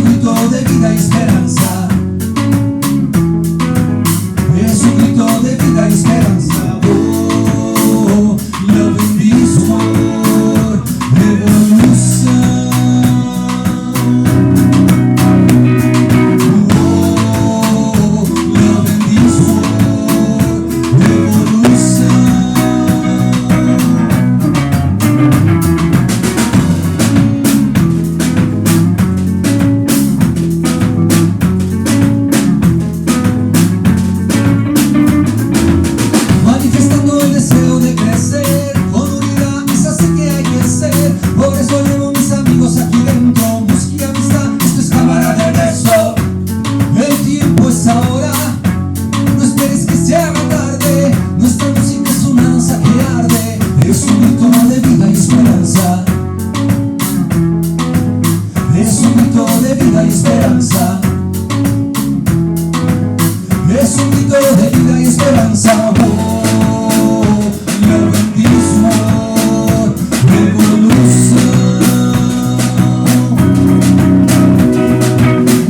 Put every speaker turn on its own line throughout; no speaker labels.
un grito de vida y esperanza. Es un grito de vida y esperanza. Oh, love in this war, revolution. Oh, love in this war, revolution. Manifestando el deseo de crecer, con unidad es así que hay que ser. Por eso llevo mis amigos aquí dentro, música amistad, esto es cámara de beso. El tiempo es ahora, no esperes que se haga tarde. Nuestra música es una danza que arde, es un grito de vida y esperanza. Es un grito de vida y esperanza. Es un grito de vida y esperanza. Oh, love in this war, revolution.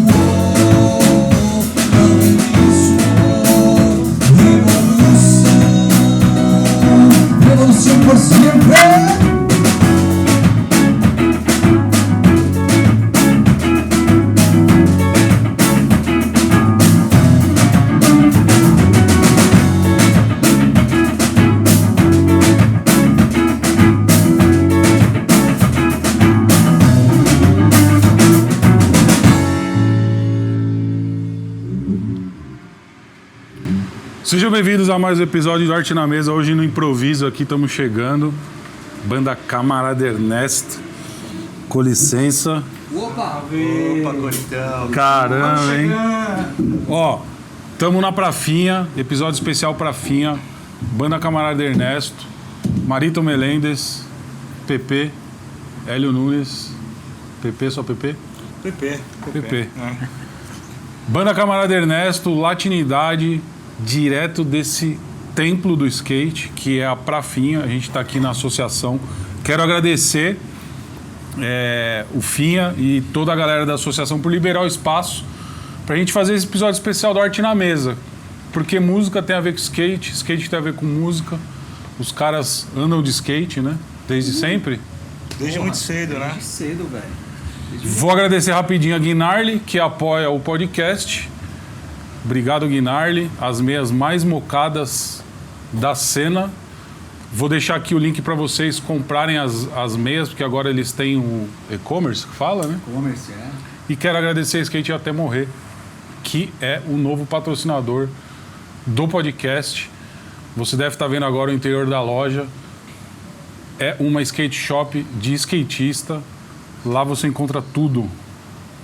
Oh, love in this war, revolution. Revolución por siempre.
Sejam bem-vindos a mais um episódio do Arte na Mesa. Hoje no improviso aqui estamos chegando. Banda Camarada Ernesto. Com licença.
Opa, Coritão.
Caramba, hein? Ó, tamo na Prafinha, episódio especial Prafinha. Banda Camarada Ernesto. Marito Melendes. PP. Hélio Nunes. PP, só PP? PP. Banda Camarada Ernesto, latinidade, direto desse templo do skate, que é a Prafinha. A gente está aqui na associação. Quero agradecer o Finha e toda a galera da associação por liberar o espaço para a gente fazer esse episódio especial do Arte na Mesa. Porque música tem a ver com skate, skate tem a ver com música. Os caras andam de skate, né? Desde sempre.
Desde muito cedo, né?
Desde cedo, velho.
Vou agradecer rapidinho a Guinarly, que apoia o podcast. Obrigado, Guinarly. As meias mais mocadas da cena. Vou deixar aqui o link para vocês comprarem as meias, porque agora eles têm o e-commerce, que fala, né?
E-commerce, é.
E quero agradecer a Skate Até Morrer, que é o novo patrocinador do podcast. Você deve estar vendo agora o interior da loja. É uma skate shop de skatista. Lá você encontra tudo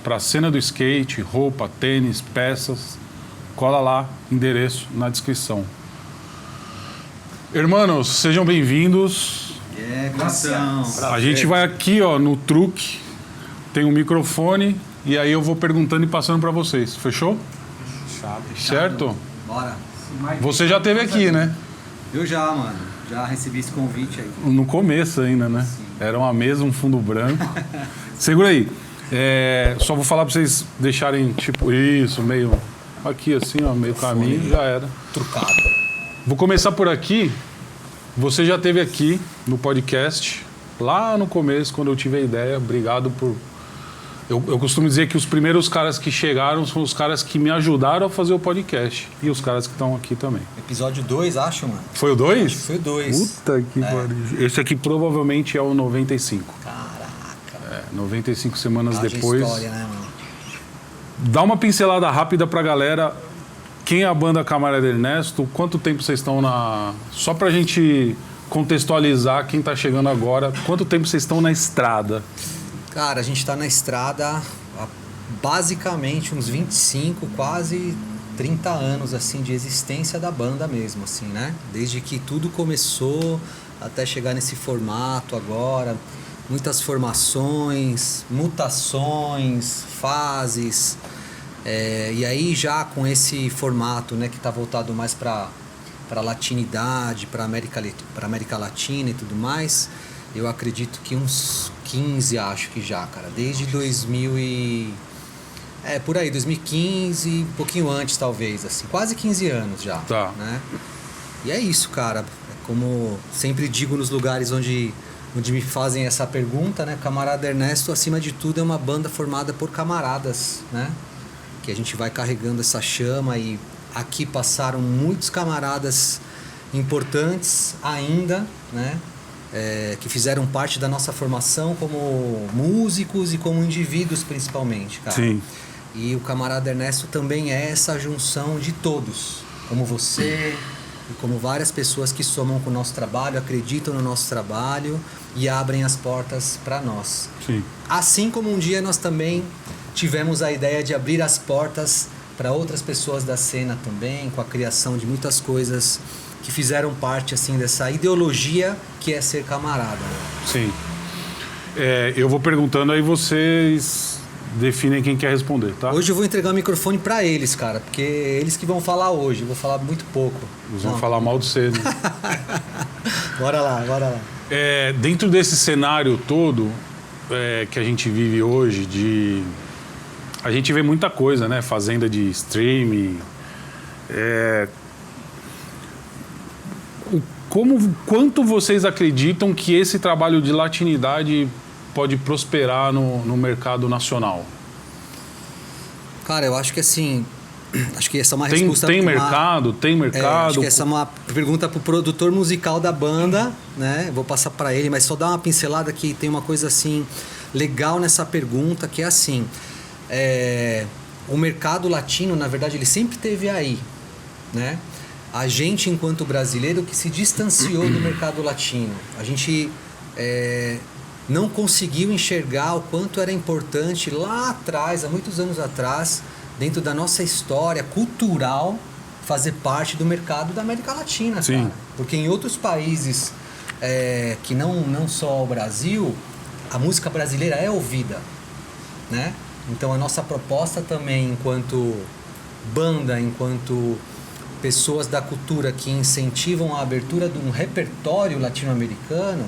para a cena do skate, roupa, tênis, peças. Cola lá, endereço na descrição. Hermanos, sejam bem-vindos.
Gratão.
A gente vai aqui, ó, no truque. Tem um microfone e aí eu vou perguntando e passando para vocês. Fechou? Certo?
Bora.
Você já esteve aqui, né?
Eu já, mano. Já recebi esse convite aí.
No começo ainda, né?
Sim.
Era uma mesa, um fundo branco. Segura aí. Só vou falar para vocês deixarem, tipo, isso, meio... Aqui assim, ó, meio caminho, já era.
Trucado.
Vou começar por aqui. Você já esteve aqui no podcast, lá no começo, quando eu tive a ideia. Obrigado por... Eu costumo dizer que os primeiros caras que chegaram são os caras que me ajudaram a fazer o podcast. E os caras que estão aqui também.
Episódio 2, acho, mano.
Foi o 2?
Foi o 2.
Puta que pariu. Esse aqui provavelmente é o 95.
Caraca.
95 semanas
Haja
depois.
história, né, mano?
Dá uma pincelada rápida pra galera. Quem é a banda Camarada Ernesto? Quanto tempo vocês estão na... Só pra gente contextualizar quem tá chegando agora. Quanto tempo vocês estão na estrada?
Cara, a gente tá na estrada há basicamente uns 25, quase 30 anos, assim, de existência da banda mesmo, assim, né? Desde que tudo começou até chegar nesse formato agora. Muitas formações, mutações, fases. E aí já com esse formato, né, que está voltado mais para latinidade, para América Latina e tudo mais, eu acredito que uns 15, acho que já, cara. Desde 2000 e... Por aí, 2015, um pouquinho antes talvez, assim, quase 15 anos já.
Tá.
Né? E é isso, cara. Como sempre digo nos lugares onde me fazem essa pergunta, né? Camarada Ernesto, acima de tudo, é uma banda formada por camaradas, né? Que a gente vai carregando essa chama e aqui passaram muitos camaradas importantes ainda, né? Que fizeram parte da nossa formação como músicos e como indivíduos principalmente, cara.
Sim.
E o camarada Ernesto também é essa junção de todos, como você e como várias pessoas que somam com o nosso trabalho, acreditam no nosso trabalho e abrem as portas para nós.
Sim.
Assim como um dia nós também tivemos a ideia de abrir as portas para outras pessoas da cena também, com a criação de muitas coisas que fizeram parte assim dessa ideologia que é ser camarada. Né?
Sim. Eu vou perguntando, aí vocês definem quem quer responder, tá?
Hoje eu vou entregar o microfone para eles, cara, porque eles que vão falar hoje. Eu vou falar muito pouco.
Eles vão falar mal de você, né?
Bora lá.
Dentro desse cenário todo que a gente vive hoje, a gente vê muita coisa, né? Fazenda de streaming. Quanto vocês acreditam que esse trabalho de latinidade pode prosperar no mercado nacional?
Cara, eu acho que assim... Acho que essa é uma resposta...
Tem mercado?
Acho que essa é uma pergunta pro produtor musical da banda, né? Vou passar para ele, mas só dar uma pincelada que tem uma coisa assim legal nessa pergunta, que é assim... o mercado latino, na verdade, ele sempre esteve aí, né? A gente, enquanto brasileiro, que se distanciou do mercado latino. A gente não conseguiu enxergar o quanto era importante lá atrás, há muitos anos atrás, dentro da nossa história cultural, fazer parte do mercado da América Latina,
Sim.
cara. Porque em outros países que não só o Brasil, a música brasileira é ouvida, né? Então a nossa proposta também, enquanto banda, enquanto pessoas da cultura que incentivam a abertura de um repertório latino-americano,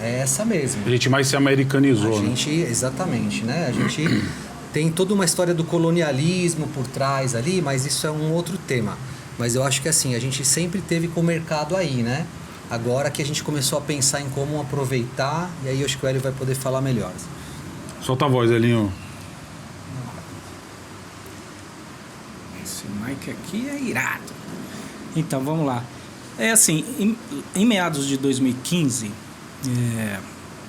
é essa mesmo.
A gente mais se americanizou, né?
Exatamente, né? A gente tem toda uma história do colonialismo por trás ali, mas isso é um outro tema. Mas eu acho que assim, a gente sempre teve com o mercado aí, né? Agora que a gente começou a pensar em como aproveitar, e aí eu acho que o Hélio vai poder falar melhor.
Solta a voz, Elinho.
Esse mic aqui é irado. Então, vamos lá. Assim, em meados de 2015,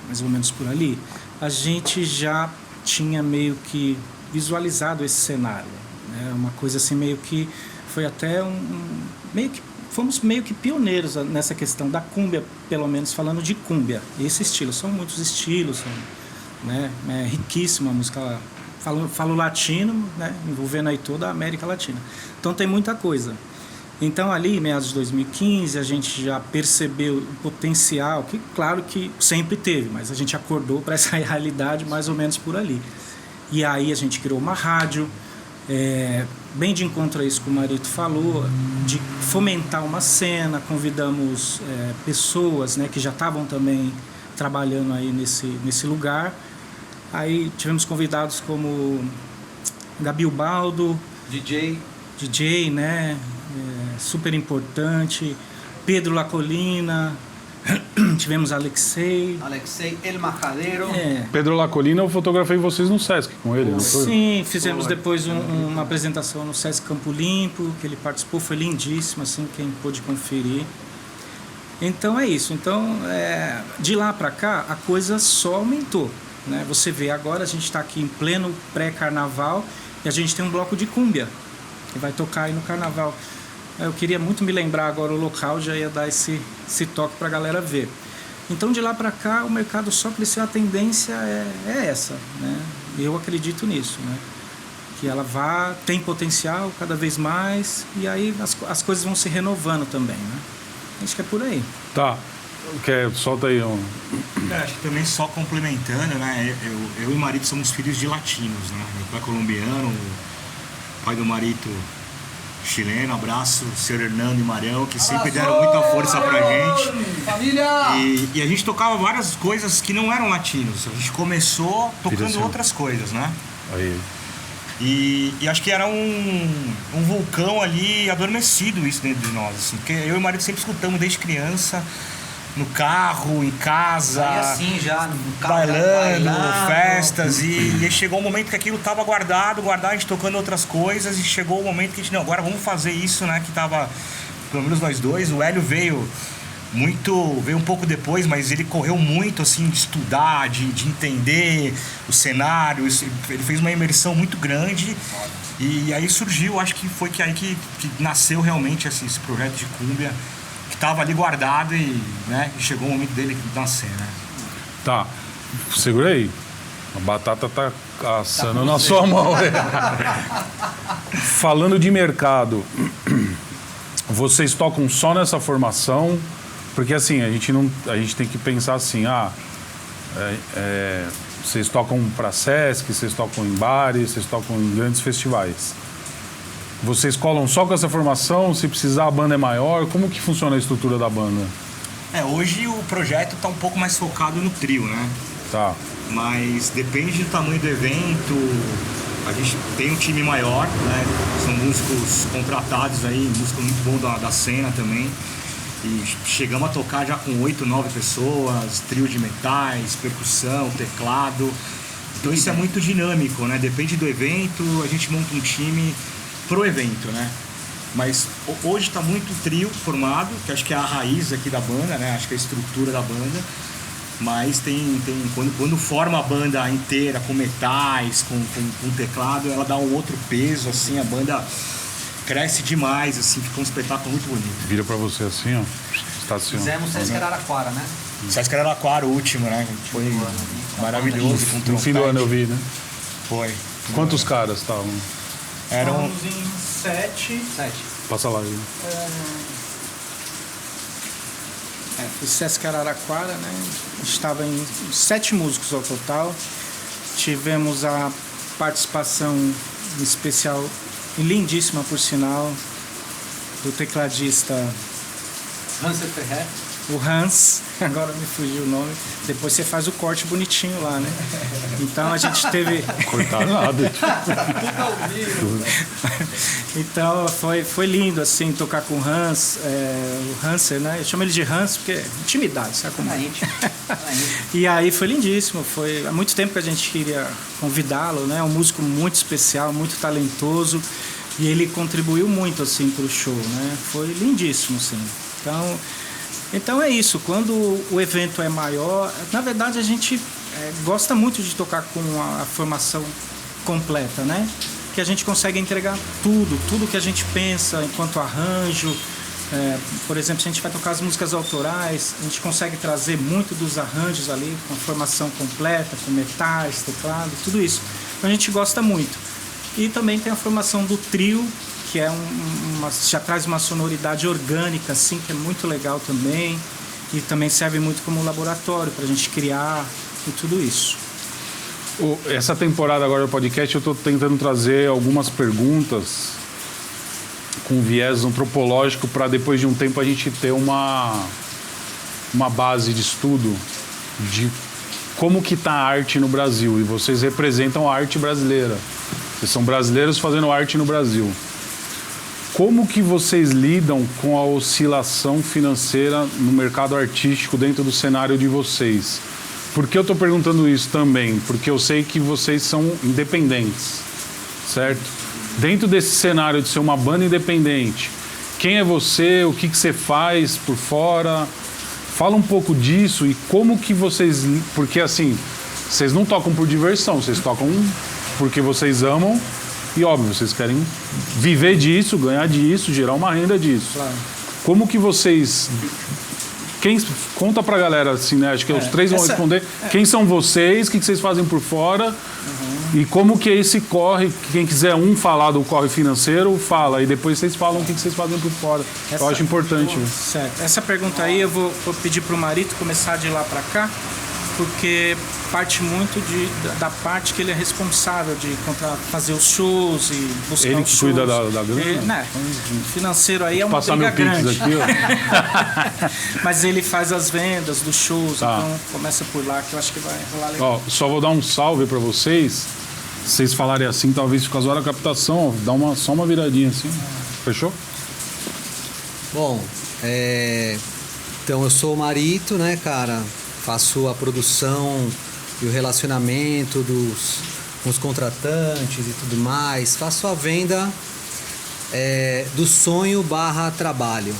mais ou menos por ali, a gente já tinha meio que visualizado esse cenário. Né? Uma coisa assim, meio que foi até fomos meio que pioneiros nessa questão da cúmbia, pelo menos falando de cúmbia. Esse estilo, são muitos estilos, né? É riquíssima a música, falo latino, né? Envolvendo aí toda a América Latina. Então tem muita coisa. Então ali, em meados de 2015, a gente já percebeu o potencial, que claro que sempre teve, mas a gente acordou para essa realidade mais ou menos por ali. E aí a gente criou uma rádio, bem de encontro a isso que o Marito falou, de fomentar uma cena, convidamos pessoas, né, que já estavam também trabalhando aí nesse lugar. Aí tivemos convidados como Gabi Ubaldo, DJ, né? Super importante. Pedro Lacolina. Tivemos Alexei
El Majadeiro.
Pedro Lacolina, eu fotografei vocês no Sesc com ele, não foi?
Sim, fizemos depois uma apresentação no Sesc Campo Limpo, que ele participou, foi lindíssimo, assim, quem pôde conferir. Então é isso. Então, de lá para cá, a coisa só aumentou. Né? Você vê, agora a gente está aqui em pleno pré-carnaval e a gente tem um bloco de cúmbia que vai tocar aí no carnaval. Eu queria muito me lembrar agora o local, já ia dar esse toque para a galera ver. Então de lá para cá o mercado só cresceu, a tendência é essa, né? Eu acredito nisso, né? Que ela tem potencial cada vez mais e aí as coisas vão se renovando também, né? Acho que é por aí.
Tá. Solta aí um.
Acho que também só complementando, né? Eu e o Marito somos filhos de latinos, né? Meu pai é colombiano, o pai do Marito chileno. Abraço, senhor Hernando e Marião, que sempre deram muita força pra gente.
Família!
E a gente tocava várias coisas que não eram latinos. A gente começou tocando outras coisas, né?
Aí.
E acho que era um vulcão ali adormecido isso dentro de nós, assim, porque eu e o marido sempre escutamos desde criança, no carro, em casa,
Aí assim já, no carro,
bailando, festas, e chegou um momento que aquilo tava guardado, a gente tocando outras coisas, e chegou o momento que a gente, não, agora vamos fazer isso, né, que tava, pelo menos nós dois, o Hélio veio um pouco depois, mas ele correu muito, assim, de estudar, de entender o cenário, ele fez uma imersão muito grande, e aí surgiu, acho que foi aí que nasceu realmente esse projeto de Cúmbia, que estava ali guardado e, né, chegou o momento dele nascer, né?
Tá, segura aí. A batata tá assando na sua mão. Falando de mercado, vocês tocam só nessa formação? Porque assim, a gente tem que pensar assim, vocês tocam para Sesc, vocês tocam em bares, vocês tocam em grandes festivais. Vocês colam só com essa formação? Se precisar, a banda é maior? Como que funciona a estrutura da banda?
Hoje o projeto está um pouco mais focado no trio, né?
Tá.
Mas depende do tamanho do evento. A gente tem um time maior, né? São músicos contratados aí, músico muito bom da cena também. E chegamos a tocar já com 8, 9 pessoas, trio de metais, percussão, teclado. Então isso é muito dinâmico, né? Depende do evento, a gente monta um time pro evento, né? Mas hoje está muito trio formado, que acho que é a raiz aqui da banda, né? Acho que é a estrutura da banda. Mas quando forma a banda inteira, com metais, com teclado, ela dá um outro peso, assim, a banda cresce demais, assim, fica um espetáculo muito bonito.
Vira pra você assim, ó. Estaciona.
Fizemos Sesc Araraquara, né?
Sesc Araraquara, o último, né? Foi maravilhoso. Com
No fim do ano eu vi, né?
Foi.
Quantos caras estavam?
Eram
Estamos em 7.
Passa lá.
O Sesc Araraquara, né? Estava em 7 músicos ao total. Tivemos a participação especial, lindíssima por sinal, do tecladista
Hans Ferrer.
o Hans, agora me fugiu o nome. Depois você faz o corte bonitinho lá, né? Então a gente teve.
Cortar nada.
Então foi lindo, assim, tocar com o Hans, o Hanser, né? Eu chamo ele de Hans porque é intimidade, sabe como é? E aí foi lindíssimo, foi há muito tempo que a gente queria convidá-lo, né? Um músico muito especial, muito talentoso, e ele contribuiu muito, assim, para o show, né? Foi lindíssimo, assim. Então é isso, quando o evento é maior, na verdade a gente gosta muito de tocar com a formação completa, né? Que a gente consegue entregar tudo que a gente pensa enquanto arranjo. Por exemplo, se a gente vai tocar as músicas autorais, a gente consegue trazer muito dos arranjos ali, com a formação completa, com metais, teclado, tudo isso. Então a gente gosta muito. E também tem a formação do trio, que é já traz uma sonoridade orgânica, assim, que é muito legal também. E também serve muito como laboratório para a gente criar e tudo isso.
Essa temporada agora do podcast eu estou tentando trazer algumas perguntas com viés antropológico para depois de um tempo a gente ter uma base de estudo de como que está a arte no Brasil. E vocês representam a arte brasileira. Vocês são brasileiros fazendo arte no Brasil. Como que vocês lidam com a oscilação financeira no mercado artístico dentro do cenário de vocês? Por que eu estou perguntando isso também? Porque eu sei que vocês são independentes, certo? Dentro desse cenário de ser uma banda independente, quem é você, o que você faz por fora? Fala um pouco disso e como que vocês... Porque assim, vocês não tocam por diversão, vocês tocam porque vocês amam. E óbvio, vocês querem viver disso, ganhar disso, gerar uma renda disso.
Claro.
Como que vocês... Conta pra galera, assim, né? Acho que os três vão responder. Quem são vocês, o que vocês fazem por fora e como que é esse corre. Quem quiser falar do corre financeiro, fala. E depois vocês falam o que vocês fazem por fora. Eu acho importante.
Certo. Essa pergunta aí eu vou pedir pro Marito começar de lá pra cá, porque parte muito da parte que ele é responsável de fazer os shows e buscar
ele
os
que
shows.
cuida da grana?
Né? Financeiro aí é uma
Passar
briga
meu Pix
grande.
aqui, ó.
Mas ele faz as vendas dos shows,
Tá.
então começa por lá que eu acho que vai rolar legal.
Ó, só vou dar um salve para vocês. Se vocês falarem assim, talvez fique a captação, ó, dá só uma viradinha assim. Fechou?
Bom, então eu sou o Marito, né, cara? Faço a produção e o relacionamento com os contratantes e tudo mais. Faço a venda do sonho / trabalho.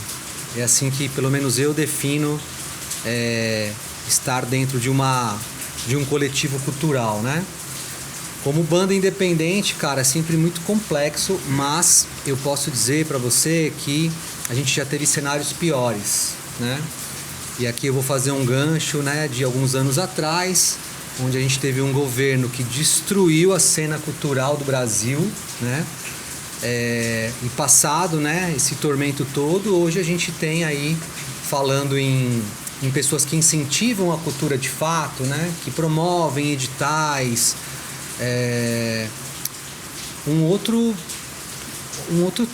É assim que pelo menos eu defino estar dentro de um coletivo cultural, né? Como banda independente, cara, é sempre muito complexo, mas eu posso dizer pra você que a gente já teve cenários piores, né? E aqui eu vou fazer um gancho, né, de alguns anos atrás, onde a gente teve um governo que destruiu a cena cultural do Brasil, né? E passado, né, esse tormento todo, hoje a gente tem aí, falando em pessoas que incentivam a cultura de fato, né, que promovem editais, um outro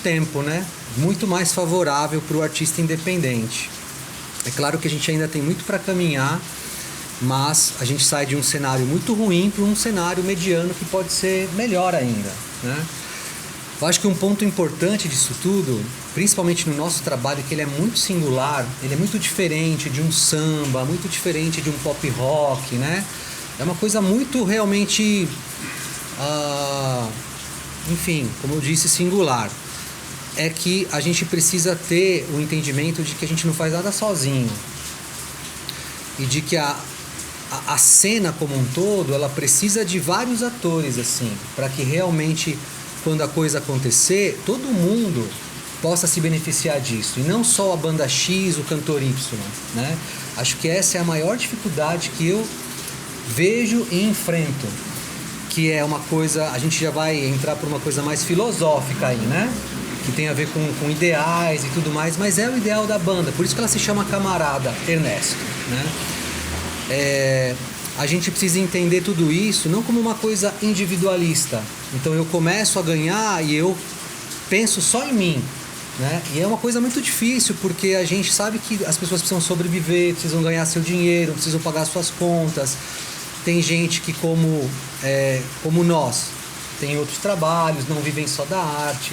tempo, né, muito mais favorável para o artista independente. É claro que a gente ainda tem muito para caminhar, mas a gente sai de um cenário muito ruim para um cenário mediano que pode ser melhor ainda, né? Eu acho que um ponto importante disso tudo, principalmente no nosso trabalho, é que ele é muito singular, ele é muito diferente de um samba, muito diferente de um pop rock, né? É uma coisa muito realmente, enfim, como eu disse, singular. É que a gente precisa ter o entendimento de que a gente não faz nada sozinho. E de que a cena como um todo, ela precisa de vários atores, assim, para que realmente, quando a coisa acontecer, todo mundo possa se beneficiar disso. E não só a banda X, o cantor Y, né? Acho que essa é a maior dificuldade que eu vejo e enfrento. Que é uma coisa, a gente já vai entrar por uma coisa mais filosófica aí, né? Que tem a ver com ideais e tudo mais, mas é o ideal da banda, por isso que ela se chama Camarada Ernesto, né? A gente precisa entender tudo isso não como uma coisa individualista. Então eu começo a ganhar e eu penso só em mim, né? E é uma coisa muito difícil, porque a gente sabe que as pessoas precisam sobreviver, precisam ganhar seu dinheiro, precisam pagar suas contas. Tem gente que como nós, tem outros trabalhos, não vivem só da arte.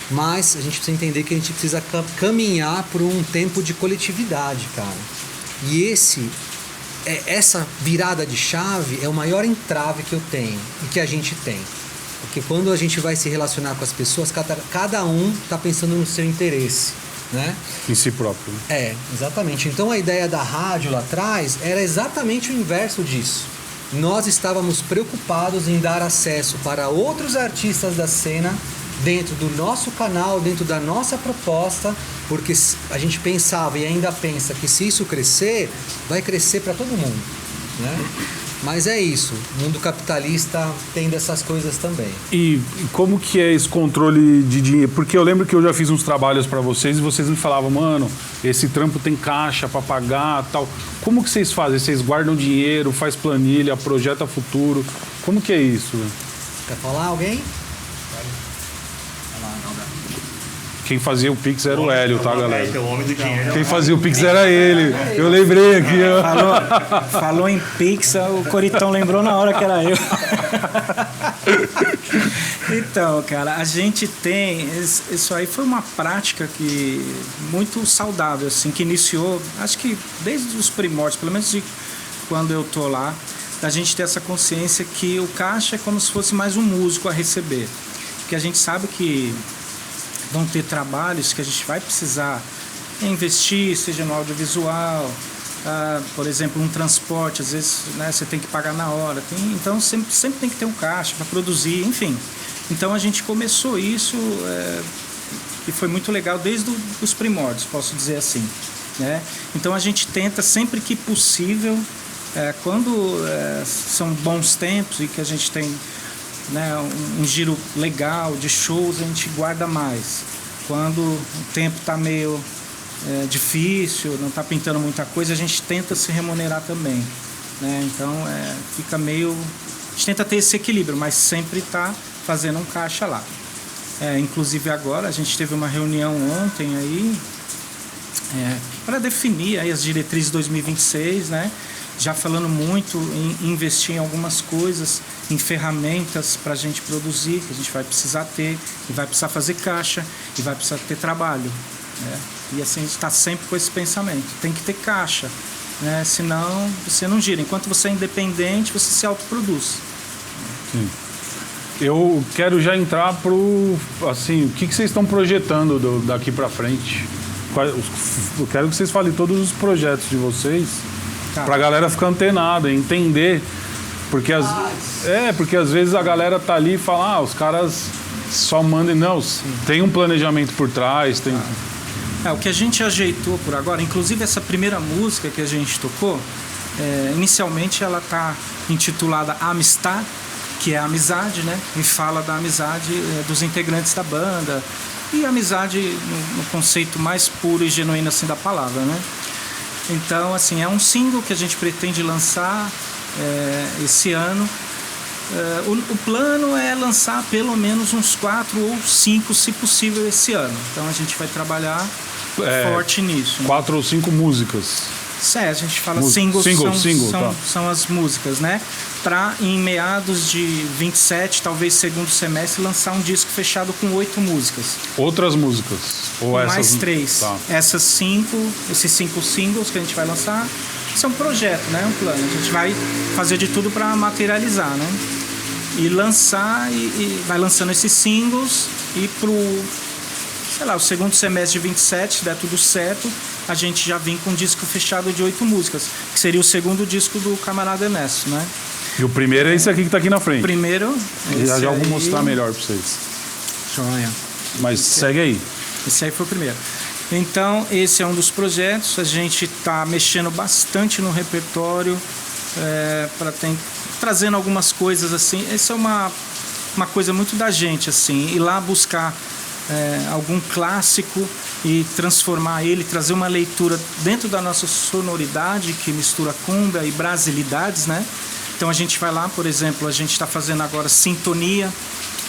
Mas a gente precisa entender que a gente precisa caminhar por um tempo de coletividade, cara. E essa virada de chave é o maior entrave que eu tenho e que a gente tem. Porque quando a gente vai se relacionar com as pessoas, cada um está pensando no seu interesse, né?
Em si próprio.
Exatamente. Então a ideia da rádio lá atrás era exatamente o inverso disso. Nós estávamos preocupados em dar acesso para outros artistas da cena dentro do nosso canal, dentro da nossa proposta, porque a gente pensava e ainda pensa que se isso crescer, vai crescer para todo mundo, né? Mas é isso, o mundo capitalista tem dessas coisas também.
E como que é esse controle de dinheiro? Porque eu lembro que eu já fiz uns trabalhos para vocês e vocês me falavam, mano, esse trampo tem caixa para pagar, tal. Como que vocês fazem? Vocês guardam dinheiro, faz planilha, projeta futuro? Como que é isso?
Quer falar alguém?
Quem fazia o Pix era o Hélio, tá, galera?
O homem do dinheiro.
Quem fazia o Pix era ele. Eu lembrei aqui.
Falou em Pix, o Coritão lembrou na hora que era eu. Então, cara, a gente tem... Isso aí foi uma prática que muito saudável, assim, que iniciou, acho que desde os primórdios, pelo menos de quando eu tô lá, da gente ter essa consciência que o caixa é como se fosse mais um músico a receber. Porque a gente sabe que vão ter trabalhos que a gente vai precisar investir, seja no audiovisual, por exemplo, um transporte, às vezes, né, você tem que pagar na hora. Então sempre tem que ter um caixa para produzir, enfim. Então a gente começou isso e foi muito legal desde os primórdios, posso dizer assim, né? Então a gente tenta sempre que possível, quando são bons tempos e que a gente tem, né, um giro legal de shows, a gente guarda mais. Quando o tempo está meio difícil, não está pintando muita coisa, a gente tenta se remunerar também, né? Então fica meio... A gente tenta ter esse equilíbrio, mas sempre está fazendo um caixa lá. Inclusive agora a gente teve uma reunião ontem aí para definir aí as diretrizes 2026, né? já falando muito em investir em algumas coisas, em ferramentas para a gente produzir, que a gente vai precisar ter, e vai precisar fazer caixa, e vai precisar ter trabalho, né? E assim, a gente está sempre com esse pensamento, tem que ter caixa, né? Senão você não gira. Enquanto você é independente, você se autoproduz.
Sim. Eu quero já entrar pro, assim, o que vocês estão projetando daqui para frente? Eu quero que vocês falem todos os projetos de vocês,
Tá.
pra galera ficar antenada, entender. Porque porque às vezes a galera tá ali e fala, os caras só mandam. Não, tem um planejamento por trás, tem.
O que a gente ajeitou por agora, inclusive essa primeira música que a gente tocou, inicialmente ela tá intitulada Amistad, que é a amizade, né? E fala da amizade dos integrantes da banda. E amizade no conceito mais puro e genuíno assim da palavra, né? Então, assim, é um single que a gente pretende lançar esse ano. O plano é lançar pelo menos uns 4 ou 5, se possível, esse ano. Então a gente vai trabalhar forte nisso.
4 ou 5 músicas.
A gente fala singles,
tá.
são as músicas, né? Para em meados de 27, talvez segundo semestre, lançar um disco fechado com 8 músicas.
Outras músicas? Ou
mais
essas?
3.
Tá.
Esses 5 singles que a gente vai lançar, isso é um projeto, né? Um plano. A gente vai fazer de tudo para materializar, né? E lançar, e vai lançando esses singles, e pro, sei lá, o segundo semestre de 27, se der tudo certo, a gente já vem com um disco fechado de 8 músicas, que seria o segundo disco do camarada Ernesto, né?
E o primeiro é esse aqui que tá aqui na frente.
Primeiro,
Já vou mostrar melhor para vocês.
Joia.
Mas segue aí.
Esse aí foi o primeiro. Então, esse é um dos projetos. A gente está mexendo bastante no repertório, trazendo algumas coisas assim. Essa é uma coisa muito da gente, assim, ir lá buscar algum clássico e transformar ele, trazer uma leitura dentro da nossa sonoridade que mistura cumbia e brasilidades, né? Então a gente vai lá, por exemplo, a gente está fazendo agora Sintonia,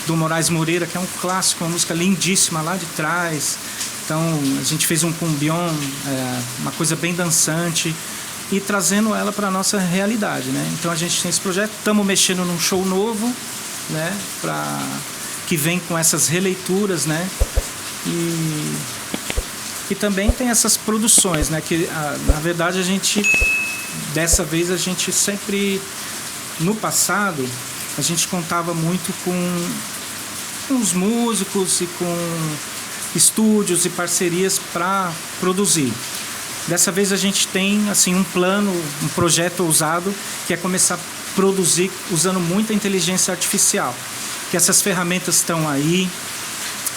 do Moraes Moreira, que é um clássico, uma música lindíssima lá de trás. Então a gente fez um cumbion, uma coisa bem dançante, e trazendo ela para a nossa realidade, né? Então a gente tem esse projeto, estamos mexendo num show novo, né? Que vem com essas releituras, né? E também tem essas produções, né? Que na verdade dessa vez a gente sempre, no passado, a gente contava muito com os músicos e com estúdios e parcerias para produzir. Dessa vez a gente tem assim um plano, um projeto ousado, que é começar a produzir usando muita inteligência artificial. Que essas ferramentas estão aí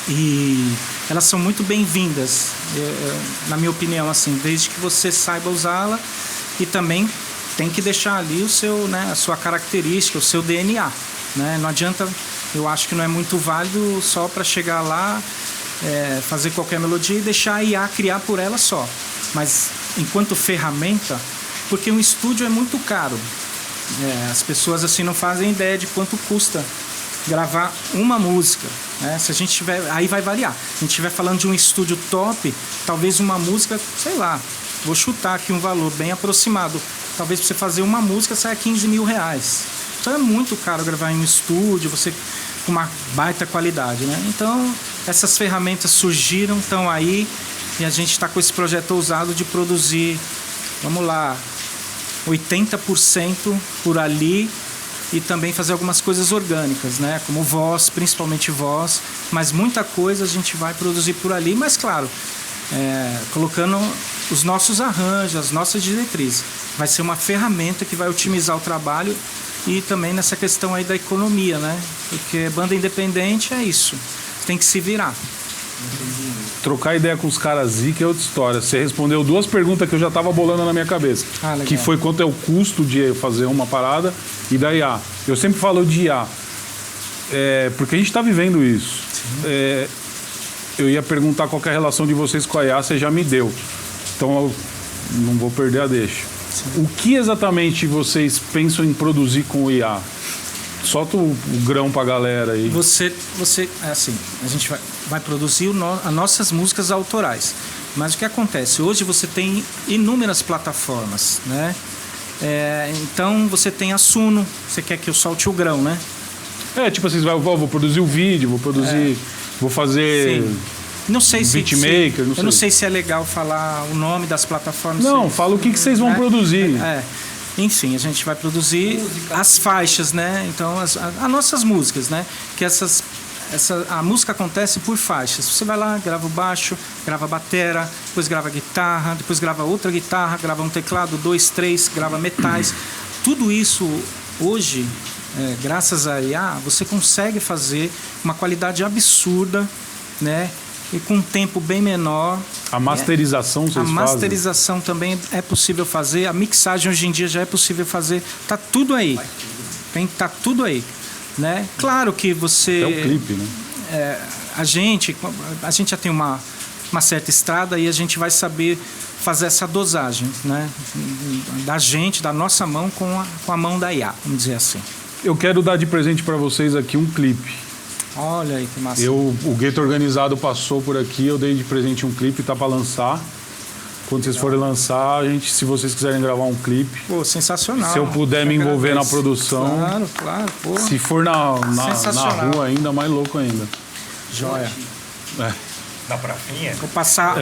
e elas são muito bem-vindas, na minha opinião, assim, desde que você saiba usá-la, e também tem que deixar ali o seu, né, a sua característica, o seu DNA, né? Não adianta, eu acho que não é muito válido só para chegar lá, fazer qualquer melodia e deixar a IA criar por ela só. Mas enquanto ferramenta, porque um estúdio é muito caro, as pessoas assim não fazem ideia de quanto custa gravar uma música, né? Se a gente tiver, aí vai variar. Se a gente estiver falando de um estúdio top, talvez uma música, sei lá, vou chutar aqui um valor bem aproximado, talvez para você fazer uma música saia R$15 mil. Então é muito caro gravar em um estúdio, você com uma baita qualidade, né? Então essas ferramentas surgiram, estão aí, e a gente está com esse projeto ousado de produzir, vamos lá, 80% por ali, e também fazer algumas coisas orgânicas, né? Como voz, principalmente voz, mas muita coisa a gente vai produzir por ali, mas claro, colocando os nossos arranjos, as nossas diretrizes. Vai ser uma ferramenta que vai otimizar o trabalho, e também nessa questão aí da economia, né? Porque banda independente é isso, você tem que se virar.
Trocar ideia com os caras que é outra história. Você respondeu 2 perguntas que eu já estava bolando na minha cabeça.
Legal.
Que foi quanto é o custo de fazer uma parada e da IA. Eu sempre falo de IA, porque a gente está vivendo isso. Eu ia perguntar qual que é a relação de vocês com a IA, você já me deu. Então eu não vou perder a deixa. Sim. O que exatamente vocês pensam em produzir com o IA? Solta o grão pra galera aí.
Você assim, a gente vai produzir as nossas músicas autorais. Mas o que acontece? Hoje você tem inúmeras plataformas, né? Então você tem a Suno, você quer que eu solte o grão, né?
Tipo assim, vou produzir o vídeo, vou produzir, vou fazer...
Sim. Não sei
beatmaker,
eu não sei se é legal falar o nome das plataformas.
Não, fala o que vocês vão produzir.
Enfim, a gente vai produzir as faixas, né? Então, as nossas músicas, né? Que a música acontece por faixas. Você vai lá, grava o baixo, grava a batera, depois grava a guitarra, depois grava outra guitarra, grava um teclado, 2, 3, grava metais. Tudo isso hoje, graças a IA, você consegue fazer uma qualidade absurda, né? E com um tempo bem menor.
A masterização vocês fazem?
A masterização também é possível fazer. A mixagem hoje em dia já é possível fazer. Tá tudo aí. Tá tudo aí, né? Claro que você...
É o clipe, né?
A gente já tem uma certa estrada e a gente vai saber fazer essa dosagem, né? Da nossa mão com a mão da IA, vamos dizer assim.
Eu quero dar de presente para vocês aqui um clipe.
Olha aí que massa.
O Gueto Organizado passou por aqui, eu dei de presente um clipe, tá para lançar. Quando vocês forem lançar, se vocês quiserem gravar um clipe.
Pô, sensacional.
Se eu puder me envolver na produção.
Claro. Pô.
Se for na rua ainda, mais louco ainda.
Joia.
Na prafinha?
Vou passar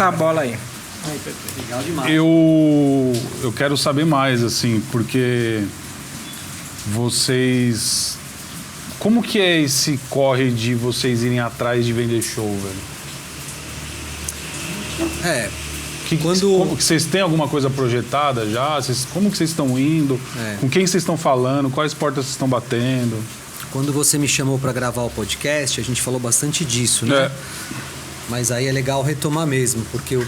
a bola aí.
Legal demais.
Eu quero saber mais, assim, porque vocês... Como que é esse corre de vocês irem atrás de vender show, velho? Vocês têm alguma coisa projetada já? Como que vocês estão indo? Com quem vocês estão falando? Quais portas vocês estão batendo?
Quando você me chamou para gravar o podcast, a gente falou bastante disso, né? Mas aí é legal retomar mesmo, porque o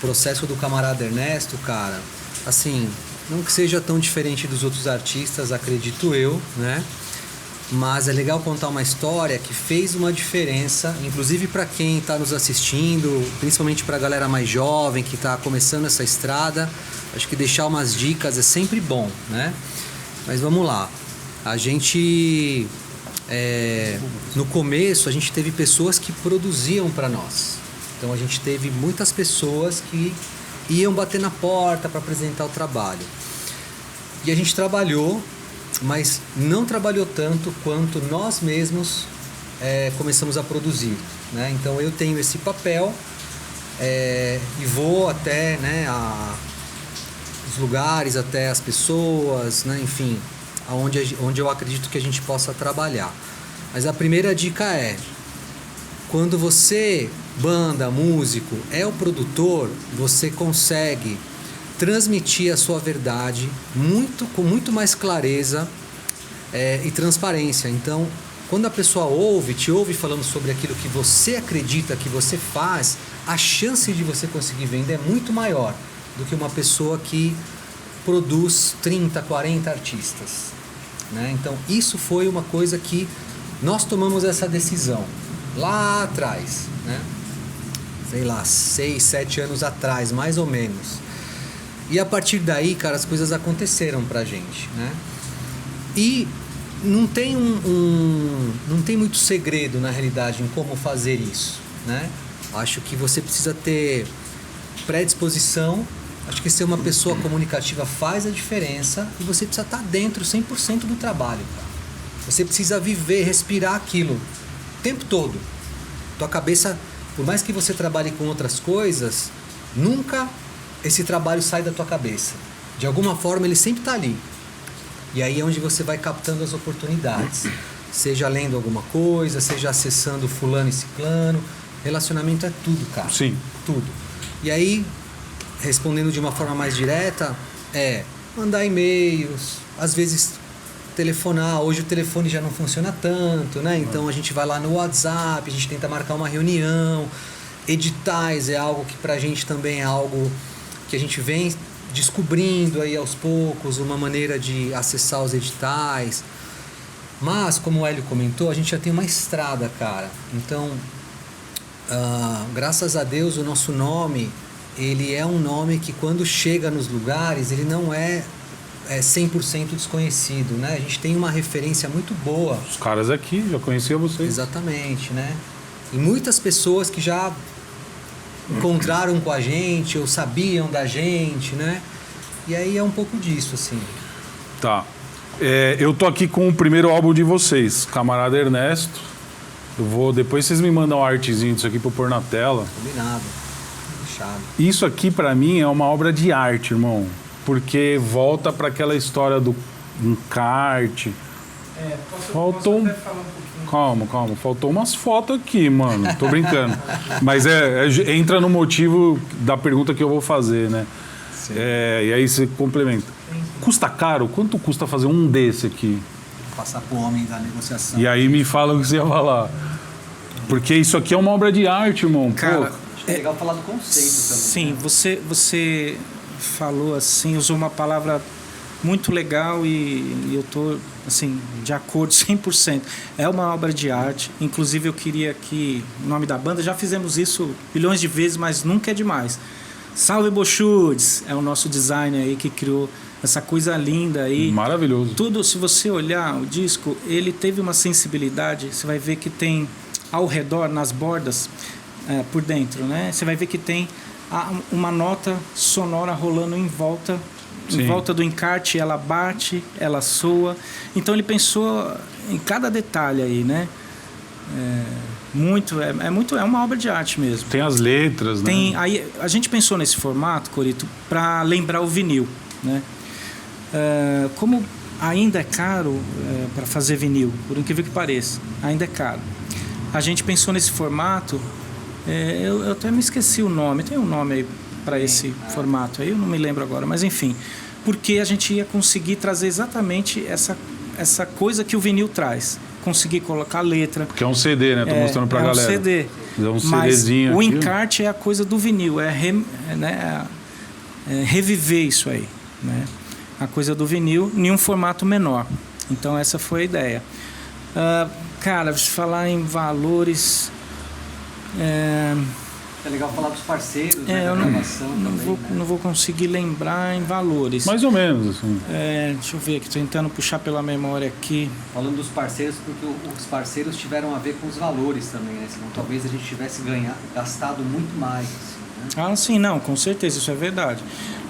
processo do camarada Ernesto, cara, assim, não que seja tão diferente dos outros artistas, acredito eu, né? Mas é legal contar uma história que fez uma diferença, inclusive para quem está nos assistindo, principalmente para a galera mais jovem que está começando essa estrada. Acho que deixar umas dicas é sempre bom, né? Mas vamos lá. A gente, no começo, a gente teve pessoas que produziam para nós. Então a gente teve muitas pessoas que iam bater na porta para apresentar o trabalho. E a gente trabalhou, mas não trabalhou tanto quanto nós mesmos começamos a produzir, né? Então eu tenho esse papel e vou até, né, os lugares, até as pessoas, né, enfim, onde eu acredito que a gente possa trabalhar. Mas a primeira dica é: quando você, banda, músico, é o produtor, você consegue transmitir a sua verdade com muito mais clareza e transparência. Então, quando a pessoa te ouve falando sobre aquilo que você acredita, que você faz, a chance de você conseguir vender é muito maior do que uma pessoa que produz 30, 40 artistas, né? Então, isso foi uma coisa que nós tomamos essa decisão lá atrás, né? Sei lá, 6, 7 anos atrás, mais ou menos. E a partir daí, cara, as coisas aconteceram pra gente, né? E não tem não tem muito segredo, na realidade, em como fazer isso, né? Acho que você precisa ter predisposição. Acho que ser uma pessoa comunicativa faz a diferença. E você precisa estar dentro 100% do trabalho, cara. Você precisa viver, respirar aquilo o tempo todo. Tua cabeça, por mais que você trabalhe com outras coisas, nunca esse trabalho sai da tua cabeça. De alguma forma ele sempre está ali. E aí é onde você vai captando as oportunidades. Seja lendo alguma coisa, seja acessando fulano e ciclano. Relacionamento é tudo, cara.
Sim.
Tudo. E aí, respondendo de uma forma mais direta, mandar e-mails, às vezes telefonar. Hoje o telefone já não funciona tanto, né? Então a gente vai lá no WhatsApp, a gente tenta marcar uma reunião. Editais é algo que pra gente também é algo que a gente vem descobrindo aí aos poucos, uma maneira de acessar os editais. Mas, como o Hélio comentou, a gente já tem uma estrada, cara. Então, graças a Deus, o nosso nome, ele é um nome que quando chega nos lugares, ele não é 100% desconhecido, né? A gente tem uma referência muito boa.
Os caras aqui, já conheciam vocês.
Exatamente, né? E muitas pessoas que já encontraram com a gente ou sabiam da gente, né? E aí é um pouco disso, assim.
Tá. Eu tô aqui com o primeiro álbum de vocês, Camarada Ernesto. Depois vocês me mandam um artezinho disso aqui pra eu pôr na tela.
Combinado. Fechado.
Isso aqui pra mim é uma obra de arte, irmão. Porque volta pra aquela história do encarte. Faltou
posso até falar um pouquinho.
Calma. Faltou umas fotos aqui, mano. Tô brincando. Mas entra no motivo da pergunta que eu vou fazer, né? E aí você complementa. Custa caro? Quanto custa fazer um desse aqui?
Passar pro homem da negociação.
E aí me fala o que você ia falar. Porque isso aqui é uma obra de arte, irmão.
Cara,
Acho que é legal falar do conceito também.
Sim, você falou assim, usou uma palavra muito legal e eu tô assim, de acordo 100%. É uma obra de arte. Inclusive eu queria que o nome da banda, já fizemos isso bilhões de vezes, mas nunca é demais. Salve Bochudes, é o nosso designer aí que criou essa coisa linda aí.
Maravilhoso.
Tudo, se você olhar o disco, ele teve uma sensibilidade, você vai ver que tem ao redor, nas bordas, por dentro, né? Você vai ver que tem uma nota sonora rolando em volta do encarte, ela bate, ela soa. Então ele pensou em cada detalhe aí, né? É uma obra de arte mesmo.
Tem as letras, né?
Aí a gente pensou nesse formato, Corito, para lembrar o vinil, né? Como ainda é caro para fazer vinil, por incrível que pareça, ainda é caro. A gente pensou nesse formato, eu até me esqueci o nome, tem um nome aí para esse formato aí, eu não me lembro agora, mas enfim, porque a gente ia conseguir trazer exatamente essa coisa que o vinil traz. Conseguir colocar letra.
Que é um CD, né? Tô mostrando pra galera.
É um CD.
É um
mas
CDzinho
o
aqui.
encarte é a coisa do vinil, reviver isso aí, né? A coisa do vinil em um formato menor. Então essa foi a ideia. Cara, se falar em valores...
É legal falar dos parceiros, né?
Eu
Da gravação
não vou conseguir lembrar em valores.
Mais ou menos, assim.
Deixa eu ver aqui, tô tentando puxar pela memória aqui.
Falando dos parceiros, porque os parceiros tiveram a ver com os valores também, né? Senão talvez a gente tivesse gastado muito mais, assim, né?
Sim, não, com certeza, isso é verdade.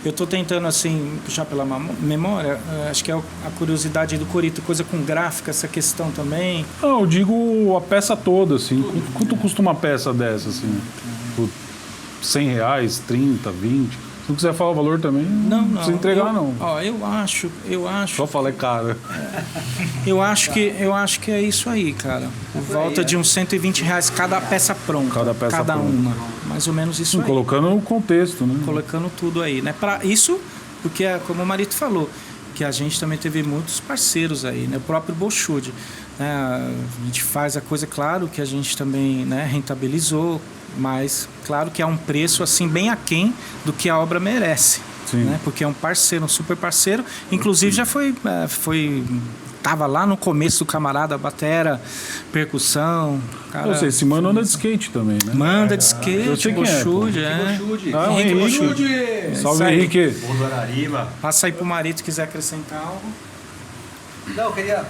Eu tô tentando, assim, puxar pela memória, acho que é a curiosidade do Corito, coisa com gráfica, essa questão também.
Não, eu digo a peça toda, assim. Quanto custa uma peça dessa, assim? Por R$100, 30, 20? Se não quiser falar o valor também, não precisa entregar, não.
Eu acho...
Só fala, é caro.
Eu acho que é isso aí, cara. Por volta de uns R$120 cada peça pronta. Cada uma. Mais ou menos isso aí.
Colocando no contexto, né?
Colocando tudo aí, né? Para isso, porque como o Marito falou, que a gente também teve muitos parceiros aí, né? O próprio Bochude, né? A gente faz a coisa, claro, que a gente também, né, rentabilizou, mas claro que é um preço assim bem aquém do que a obra merece.
Sim.
Né? Porque é um parceiro, um super parceiro. Inclusive já tava lá no começo do Camarada, batera, percussão. Cara,
Ou seja, esse mano anda de skate também, né?
Manda de
Eu
skate,
sei quem é, pô.
Bochude,
O
Henrique Bochude.
Salve,
isso aí.
Henrique.
Bom do Arariba.
Passa aí pro Marito, quiser acrescentar algo.
Não, eu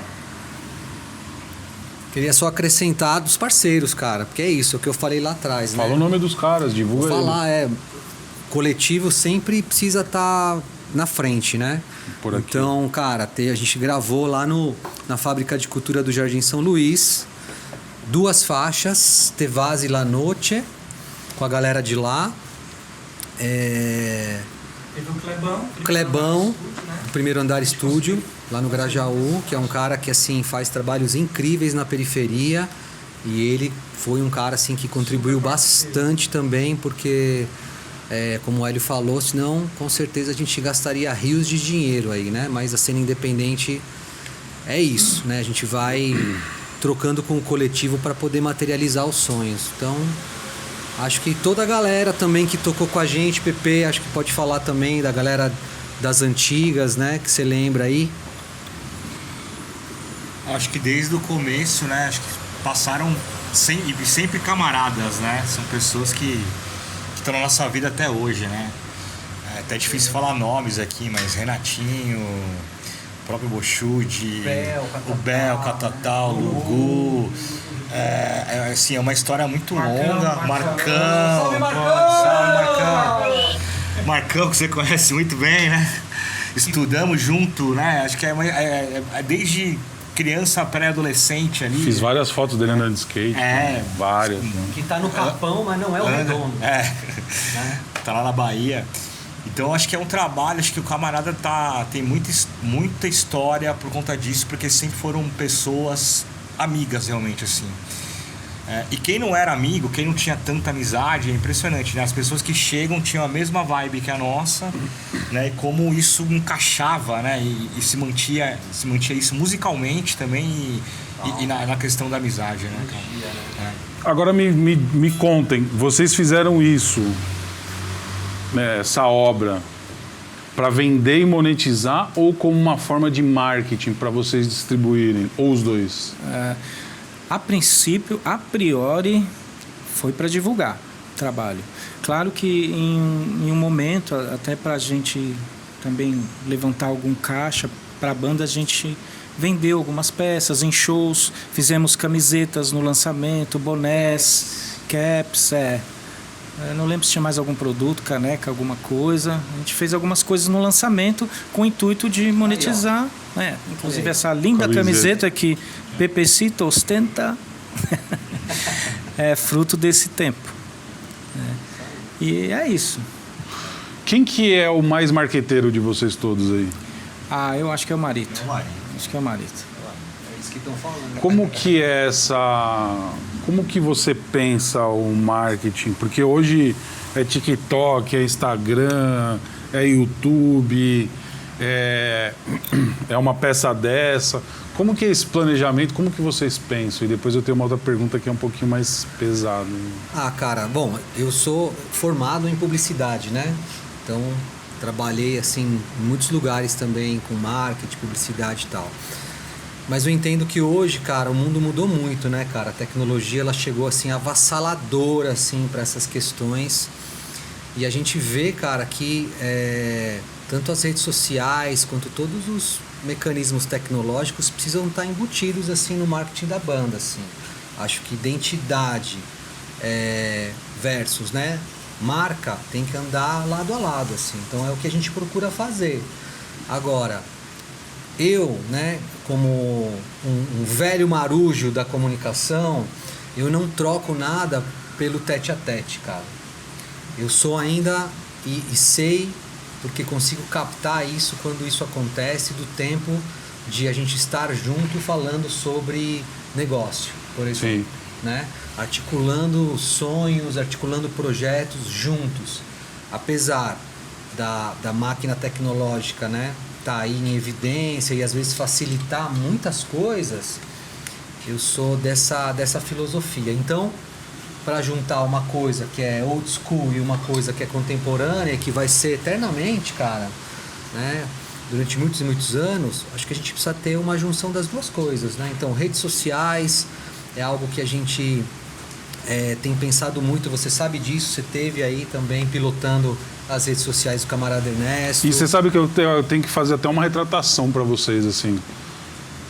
queria só acrescentar dos parceiros, cara, porque é isso, é o que eu falei lá atrás, né?
Fala o nome dos caras, divulga
Vou
ele.
falar, coletivo sempre precisa estar na frente, né?
Por aqui.
Então, cara, a gente gravou lá na Fábrica de Cultura do Jardim São Luís 2 faixas, Te Vas y La Noche, com a galera de lá.
Teve o
Clebão, o Primeiro Andar Estúdio, lá no Grajaú, que é um cara que assim faz trabalhos incríveis na periferia, e ele foi um cara assim que contribuiu bastante também, porque como o Hélio falou, senão com certeza a gente gastaria rios de dinheiro aí, né? Mas a cena independente é isso, né? A gente vai trocando com o coletivo para poder materializar os sonhos. Então, acho que toda a galera também que tocou com a gente, PP, acho que pode falar também da galera das antigas, né? Que você lembra aí.
Acho que desde o começo, né? Acho que passaram sempre camaradas, né? São pessoas que estão na nossa vida até hoje, né? É até difícil falar nomes aqui, mas Renatinho, o próprio Bochude, o Bel, Catatal, Lugu. Assim, é uma história muito longa. Marcão. Salve, Marcão! Marcão, que você conhece muito bem, né? estudamos junto, né? Acho que é desde criança, pré-adolescente ali.
Fiz várias fotos dele andando de skate. Várias. Né?
Que tá no Capão, mas não é o Redondo.
Né? Tá lá na Bahia. Então acho que é um trabalho, acho que o camarada tem muita história por conta disso, porque sempre foram pessoas amigas realmente, assim. E quem não era amigo, quem não tinha tanta amizade, é impressionante, né? As pessoas que chegam tinham a mesma vibe que a nossa, né? E como isso encaixava, né? E se mantia isso musicalmente também e na questão da amizade, né, cara?
Agora me contem, vocês fizeram isso, essa obra, para vender e monetizar ou como uma forma de marketing para vocês distribuírem, ou os dois?
A princípio, a priori, foi para divulgar o trabalho. Claro que em um momento, até para a gente também levantar algum caixa para a banda, a gente vendeu algumas peças em shows, fizemos camisetas no lançamento, bonés, caps, Eu não lembro se tinha mais algum produto, caneca, alguma coisa. A gente fez algumas coisas no lançamento com o intuito de monetizar. Inclusive essa linda camiseta que Pepecito ostenta é fruto desse tempo. E é isso.
Quem que é o mais marqueteiro de vocês todos aí?
Eu acho que é o Marito. Acho que é o Marito.
É isso que estão falando.
Como que é Como que você pensa o marketing? Porque hoje é TikTok, é Instagram, é YouTube, é uma peça dessa. Como que é esse planejamento? Como que vocês pensam? E depois eu tenho uma outra pergunta que é um pouquinho mais pesada.
Cara, bom, eu sou formado em publicidade, né? Então, trabalhei assim em muitos lugares também com marketing, publicidade e tal. Mas eu entendo que hoje, cara, o mundo mudou muito, né, cara? A tecnologia, ela chegou assim avassaladora assim para essas questões. E a gente vê, cara, que tanto as redes sociais quanto todos os mecanismos tecnológicos precisam estar embutidos assim no marketing da banda, assim. Acho que identidade versus, né, marca tem que andar lado a lado, assim. Então é o que a gente procura fazer. Agora, eu, né, como um velho marujo da comunicação, eu não troco nada pelo tete-a-tete, cara. Eu sou ainda e sei, porque consigo captar isso quando isso acontece, do tempo de a gente estar junto falando sobre negócio, por exemplo. Sim. Né? Articulando sonhos, articulando projetos juntos. Apesar da máquina tecnológica, né, tá aí em evidência e às vezes facilitar muitas coisas, eu sou dessa filosofia. Então, para juntar uma coisa que é old school e uma coisa que é contemporânea, que vai ser eternamente, cara, né, durante muitos e muitos anos, acho que a gente precisa ter uma junção das duas coisas, né? Então, redes sociais é algo que a gente tem pensado muito, você sabe disso, você teve aí também pilotando as redes sociais do camarada Ernesto.
E você sabe que eu tenho que fazer até uma retratação para vocês, assim,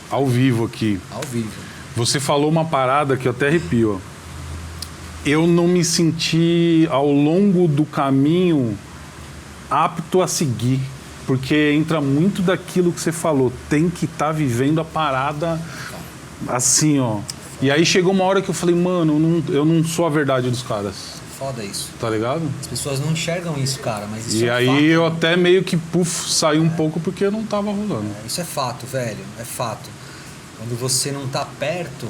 ao vivo aqui.
Ao vivo.
Você falou uma parada que eu até arrepio, ó. Eu não me senti, ao longo do caminho, apto a seguir, porque entra muito daquilo que você falou, tem que estar vivendo a parada assim, ó. E aí chegou uma hora que eu falei, mano, eu não sou a verdade dos caras.
Foda isso.
Tá ligado?
As pessoas não enxergam isso, cara, mas isso
é fato. E aí eu até meio que saí um pouco porque eu não tava rolando.
Isso é fato, velho, é fato. Quando você não tá perto,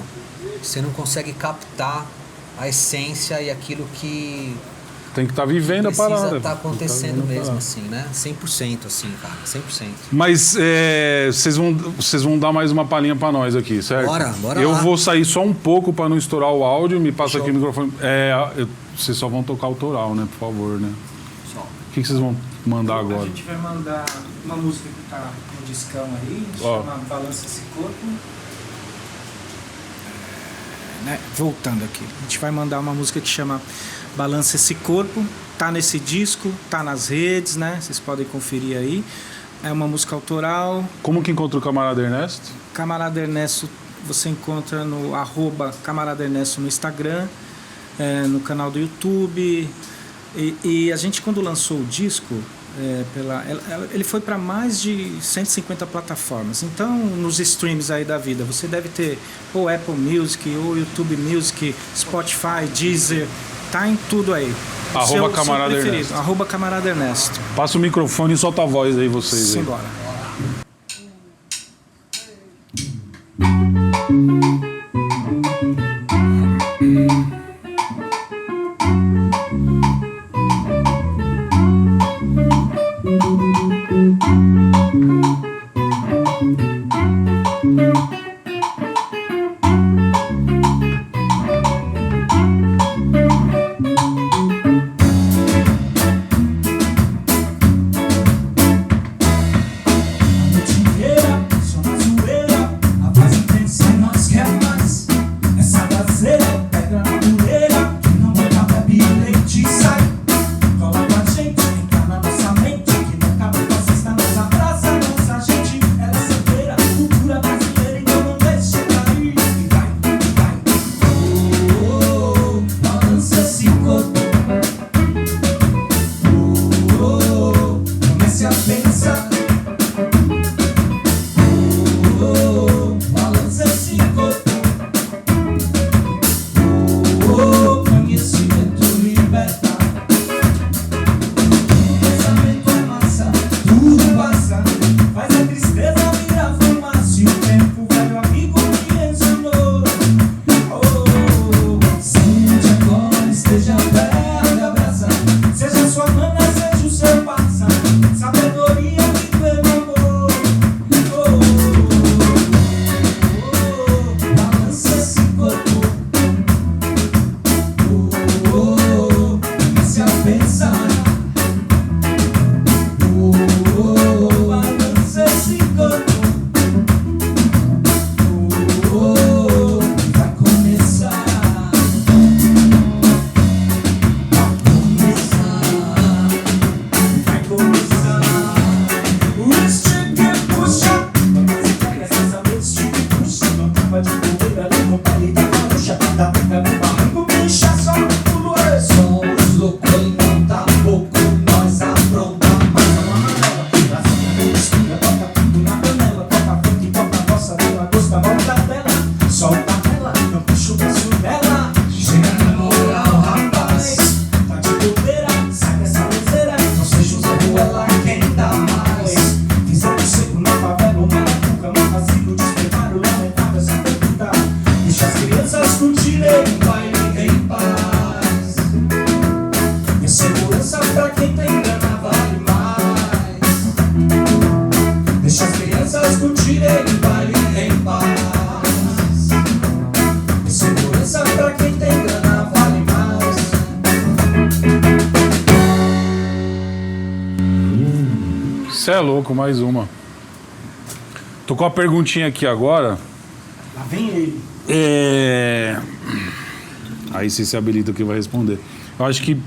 você não consegue captar a essência e aquilo que
tem que estar vivendo a parada.
Precisa estar acontecendo mesmo, assim, né? 100%, assim, cara, 100%.
Mas vocês vão dar mais uma palhinha pra nós aqui, certo?
Bora
eu
lá.
vou sair só um pouco pra não estourar o áudio, me passa aqui o microfone. Vocês só vão tocar autoral, né? Por favor, né?
Só.
O que vocês vão mandar agora?
A gente vai mandar uma música que tá no discão aí, chama Balança Esse Corpo. Voltando aqui, a gente vai mandar uma música que chama Balança Esse Corpo, tá nesse disco, tá nas redes, né? Vocês podem conferir aí. É uma música autoral.
Como que encontra o Camarada Ernesto?
Camarada Ernesto você encontra no @Camarada Ernesto no Instagram, no canal do YouTube. E a gente, quando lançou o disco, Ele foi para mais de 150 plataformas. Então, nos streams aí da vida, você deve ter ou Apple Music, ou YouTube Music, Spotify, Deezer, tá em tudo aí.
Arroba Camarada Ernesto.
Arroba Camarada Ernesto.
Passa o microfone e solta a voz aí, vocês.
Simbora.
Você é louco, mais uma. Tô com uma perguntinha aqui agora.
Lá vem ele.
Aí você se habilita que vai responder. Eu acho que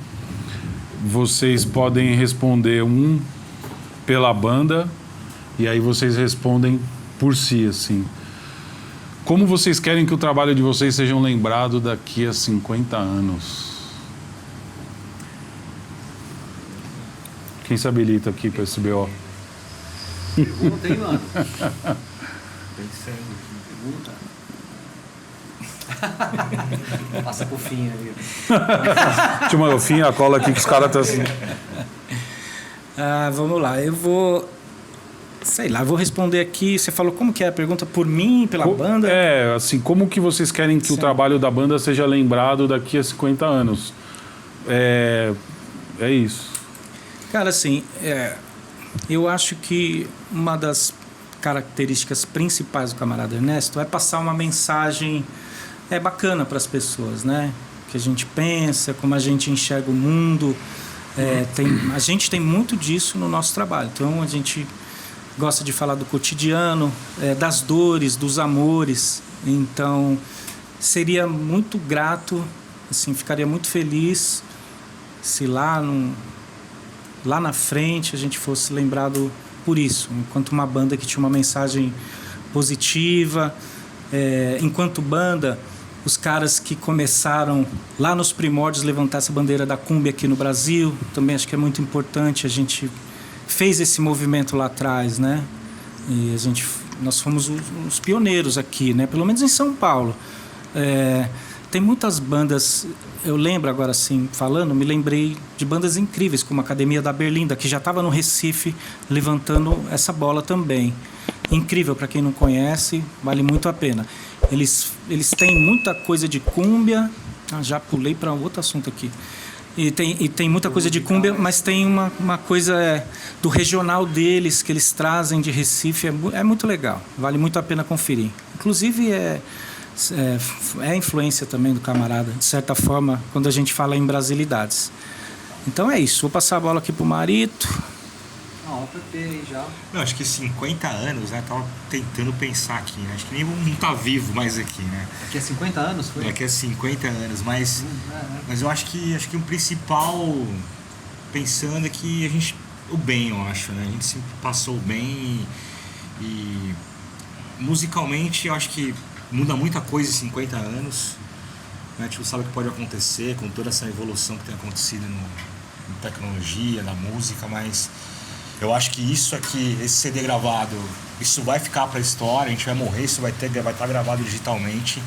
vocês podem responder um pela banda e aí vocês respondem por si, assim. Como vocês querem que o trabalho de vocês seja lembrado daqui a 50 anos? Quem se habilita aqui para esse BO?
Pergunta, hein, mano? Pergunta. Passa pro fim ali.
Tinha o fim, a cola aqui que os caras estão assim.
Vamos lá, eu vou... Sei lá, vou responder aqui. Você falou como que é a pergunta? Por mim, pela banda?
Assim, como que vocês querem que o trabalho da banda seja lembrado daqui a 50 anos? É isso.
Cara, assim, eu acho que uma das características principais do Camarada Ernesto é passar uma mensagem bacana para as pessoas, né? Que a gente pensa, como a gente enxerga o mundo. A gente tem muito disso no nosso trabalho. Então, a gente gosta de falar do cotidiano, das dores, dos amores. Então, seria muito grato, assim, ficaria muito feliz se lá na frente a gente fosse lembrado por isso, enquanto uma banda que tinha uma mensagem positiva, enquanto banda, os caras que começaram lá nos primórdios levantar essa bandeira da cumbia aqui no Brasil, também acho que é muito importante a gente fez esse movimento lá atrás, né? E nós fomos os pioneiros aqui, né? Pelo menos em São Paulo. Tem muitas bandas, eu lembro agora assim, falando, me lembrei de bandas incríveis, como a Academia da Berlinda, que já estava no Recife levantando essa bola também. Incrível, para quem não conhece, vale muito a pena. Eles têm muita coisa de cúmbia, já pulei para um outro assunto aqui. E tem muita coisa de cúmbia, mas tem uma coisa do regional deles, que eles trazem de Recife, é muito legal, vale muito a pena conferir. Inclusive é influência também do camarada, de certa forma, quando a gente fala em brasilidades. Então é isso, vou passar a bola aqui pro Marito.
O PP aí já.
Eu acho que 50 anos, né? Tava tentando pensar aqui, né? Acho que nem não tá vivo mais aqui, né?
Daqui a 50 anos foi?
Daqui a 50 anos, mas eu acho que o principal, pensando, é que o bem, eu acho, né? A gente sempre passou bem e musicalmente eu acho que muda muita coisa em 50 anos, né? A gente não sabe o que pode acontecer com toda essa evolução que tem acontecido na tecnologia, na música, mas eu acho que isso aqui, esse CD gravado, isso vai ficar para a história, a gente vai morrer, isso vai estar gravado digitalmente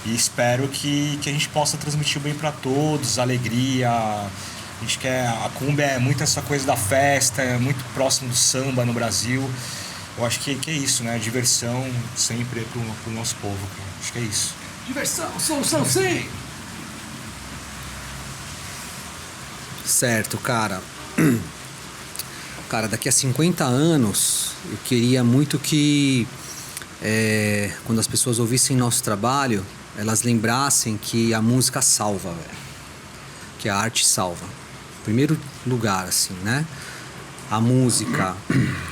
e espero que a gente possa transmitir bem para todos, alegria. A gente quer, a cumbia é muito essa coisa da festa, é muito próximo do samba no Brasil. Eu acho que é isso, né? Diversão sempre pro nosso povo, cara. Acho que é isso.
Diversão, solução, sim!
Certo, cara. Cara, daqui a 50 anos, eu queria muito que, quando as pessoas ouvissem nosso trabalho, elas lembrassem que a música salva, velho. Que a arte salva. Primeiro lugar, assim, né? A música,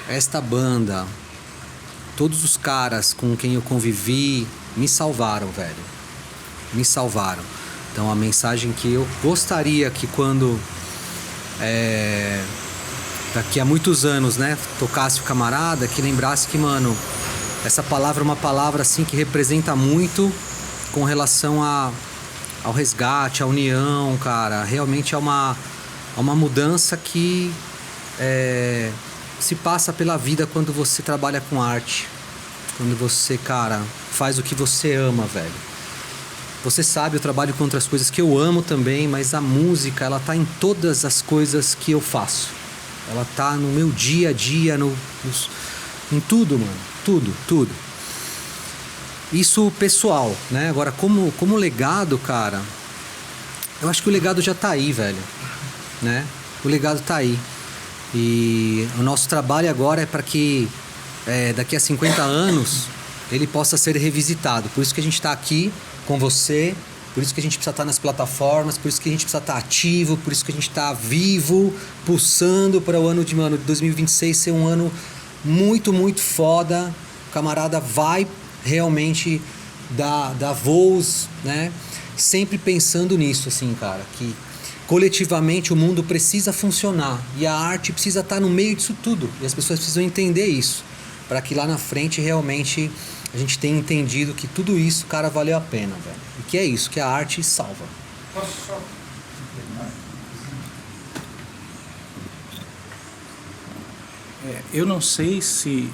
esta banda, todos os caras com quem eu convivi me salvaram, velho. Me salvaram. Então a mensagem que eu gostaria que quando daqui a muitos anos, né, tocasse o camarada, que lembrasse que, mano, essa palavra é uma palavra assim que representa muito com relação ao resgate, à união, cara. Realmente é uma mudança que se passa pela vida quando você trabalha com arte. Quando você, cara, faz o que você ama, velho. Você sabe, eu trabalho com outras coisas que eu amo também, mas a música, ela tá em todas as coisas que eu faço. Ela tá no meu dia a dia, em tudo, mano. Tudo. Isso pessoal, né? Agora, como legado, cara, eu acho que o legado já tá aí, velho. Né? O legado tá aí. E o nosso trabalho agora é para que daqui a 50 anos ele possa ser revisitado. Por isso que a gente está aqui com você, por isso que a gente precisa estar nas plataformas, por isso que a gente precisa estar ativo, por isso que a gente está vivo, pulsando para o ano de 2026 ser um ano muito, muito foda. O camarada vai realmente dar voos, né? Sempre pensando nisso, assim, cara, que coletivamente o mundo precisa funcionar e a arte precisa estar no meio disso tudo e as pessoas precisam entender isso para que lá na frente realmente a gente tenha entendido que tudo isso, cara, valeu a pena, velho. E que é isso, que a arte salva.
Eu não sei se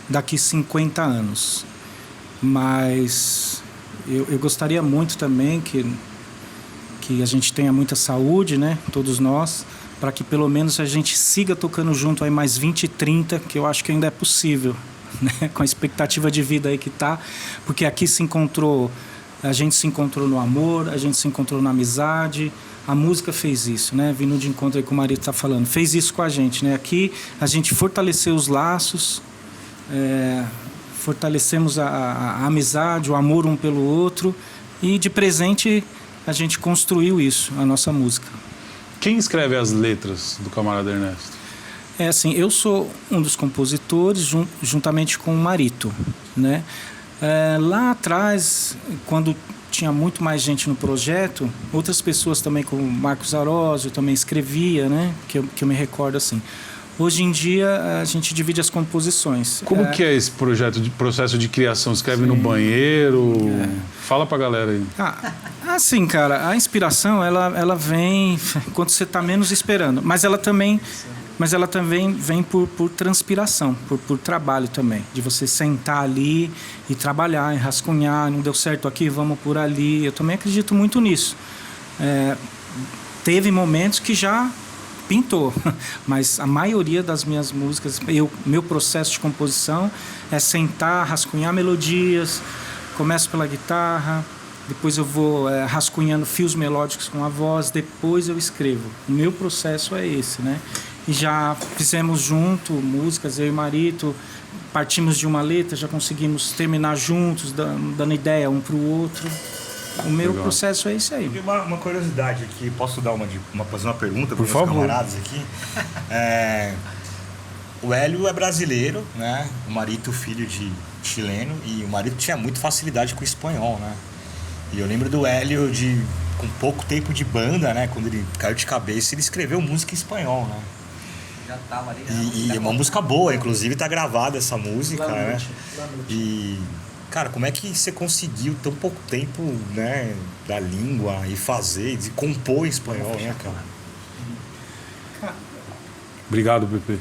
daqui 50 anos, mas eu gostaria muito também que a gente tenha muita saúde, né? Todos nós, para que pelo menos a gente siga tocando junto aí mais 20, 30, que eu acho que ainda é possível, né? Com a expectativa de vida aí que tá, porque aqui a gente se encontrou no amor, a gente se encontrou na amizade, a música fez isso, né? Vindo de encontro aí com o Marito tá falando, fez isso com a gente, né? Aqui a gente fortaleceu os laços, fortalecemos a amizade, o amor um pelo outro, e de presente a gente construiu isso, a nossa música.
Quem escreve as letras do camarada Ernesto?
É assim, eu sou um dos compositores juntamente com o Marito, né? Lá atrás, quando tinha muito mais gente no projeto, outras pessoas também, como o Marcos Arósio, também escrevia, né? Que eu me recordo assim. Hoje em dia a gente divide as composições.
Como que é esse processo de criação? Escreve no banheiro? Fala pra galera aí.
Assim, cara, a inspiração ela vem quando você está menos esperando, mas ela também mas ela também vem por transpiração, por trabalho também, de você sentar ali e trabalhar, e rascunhar, não deu certo aqui, vamos por ali. Eu também acredito muito nisso. Teve momentos que já pintou, mas a maioria das minhas músicas, meu processo de composição é sentar, rascunhar melodias, começo pela guitarra, depois eu vou rascunhando fios melódicos com a voz, depois eu escrevo. O meu processo é esse, né? E já fizemos junto músicas, eu e o Marito, partimos de uma letra, já conseguimos terminar juntos, dando ideia um para o outro. O meu processo é esse aí.
E uma curiosidade aqui, posso dar fazer uma pergunta para os
favor.
camaradas aqui? O Hélio é brasileiro, né? O Marito filho de chileno, e o Marito tinha muita facilidade com o espanhol, né? E eu lembro do Hélio com pouco tempo de banda, né? Quando ele caiu de cabeça, ele escreveu música em espanhol, né?
Já tava ali.
E é uma música boa, inclusive tá gravada essa música, né? E, cara, como é que você conseguiu tão pouco tempo, né, da língua e fazer, e compor em espanhol, né, cara?
Obrigado, Pepe.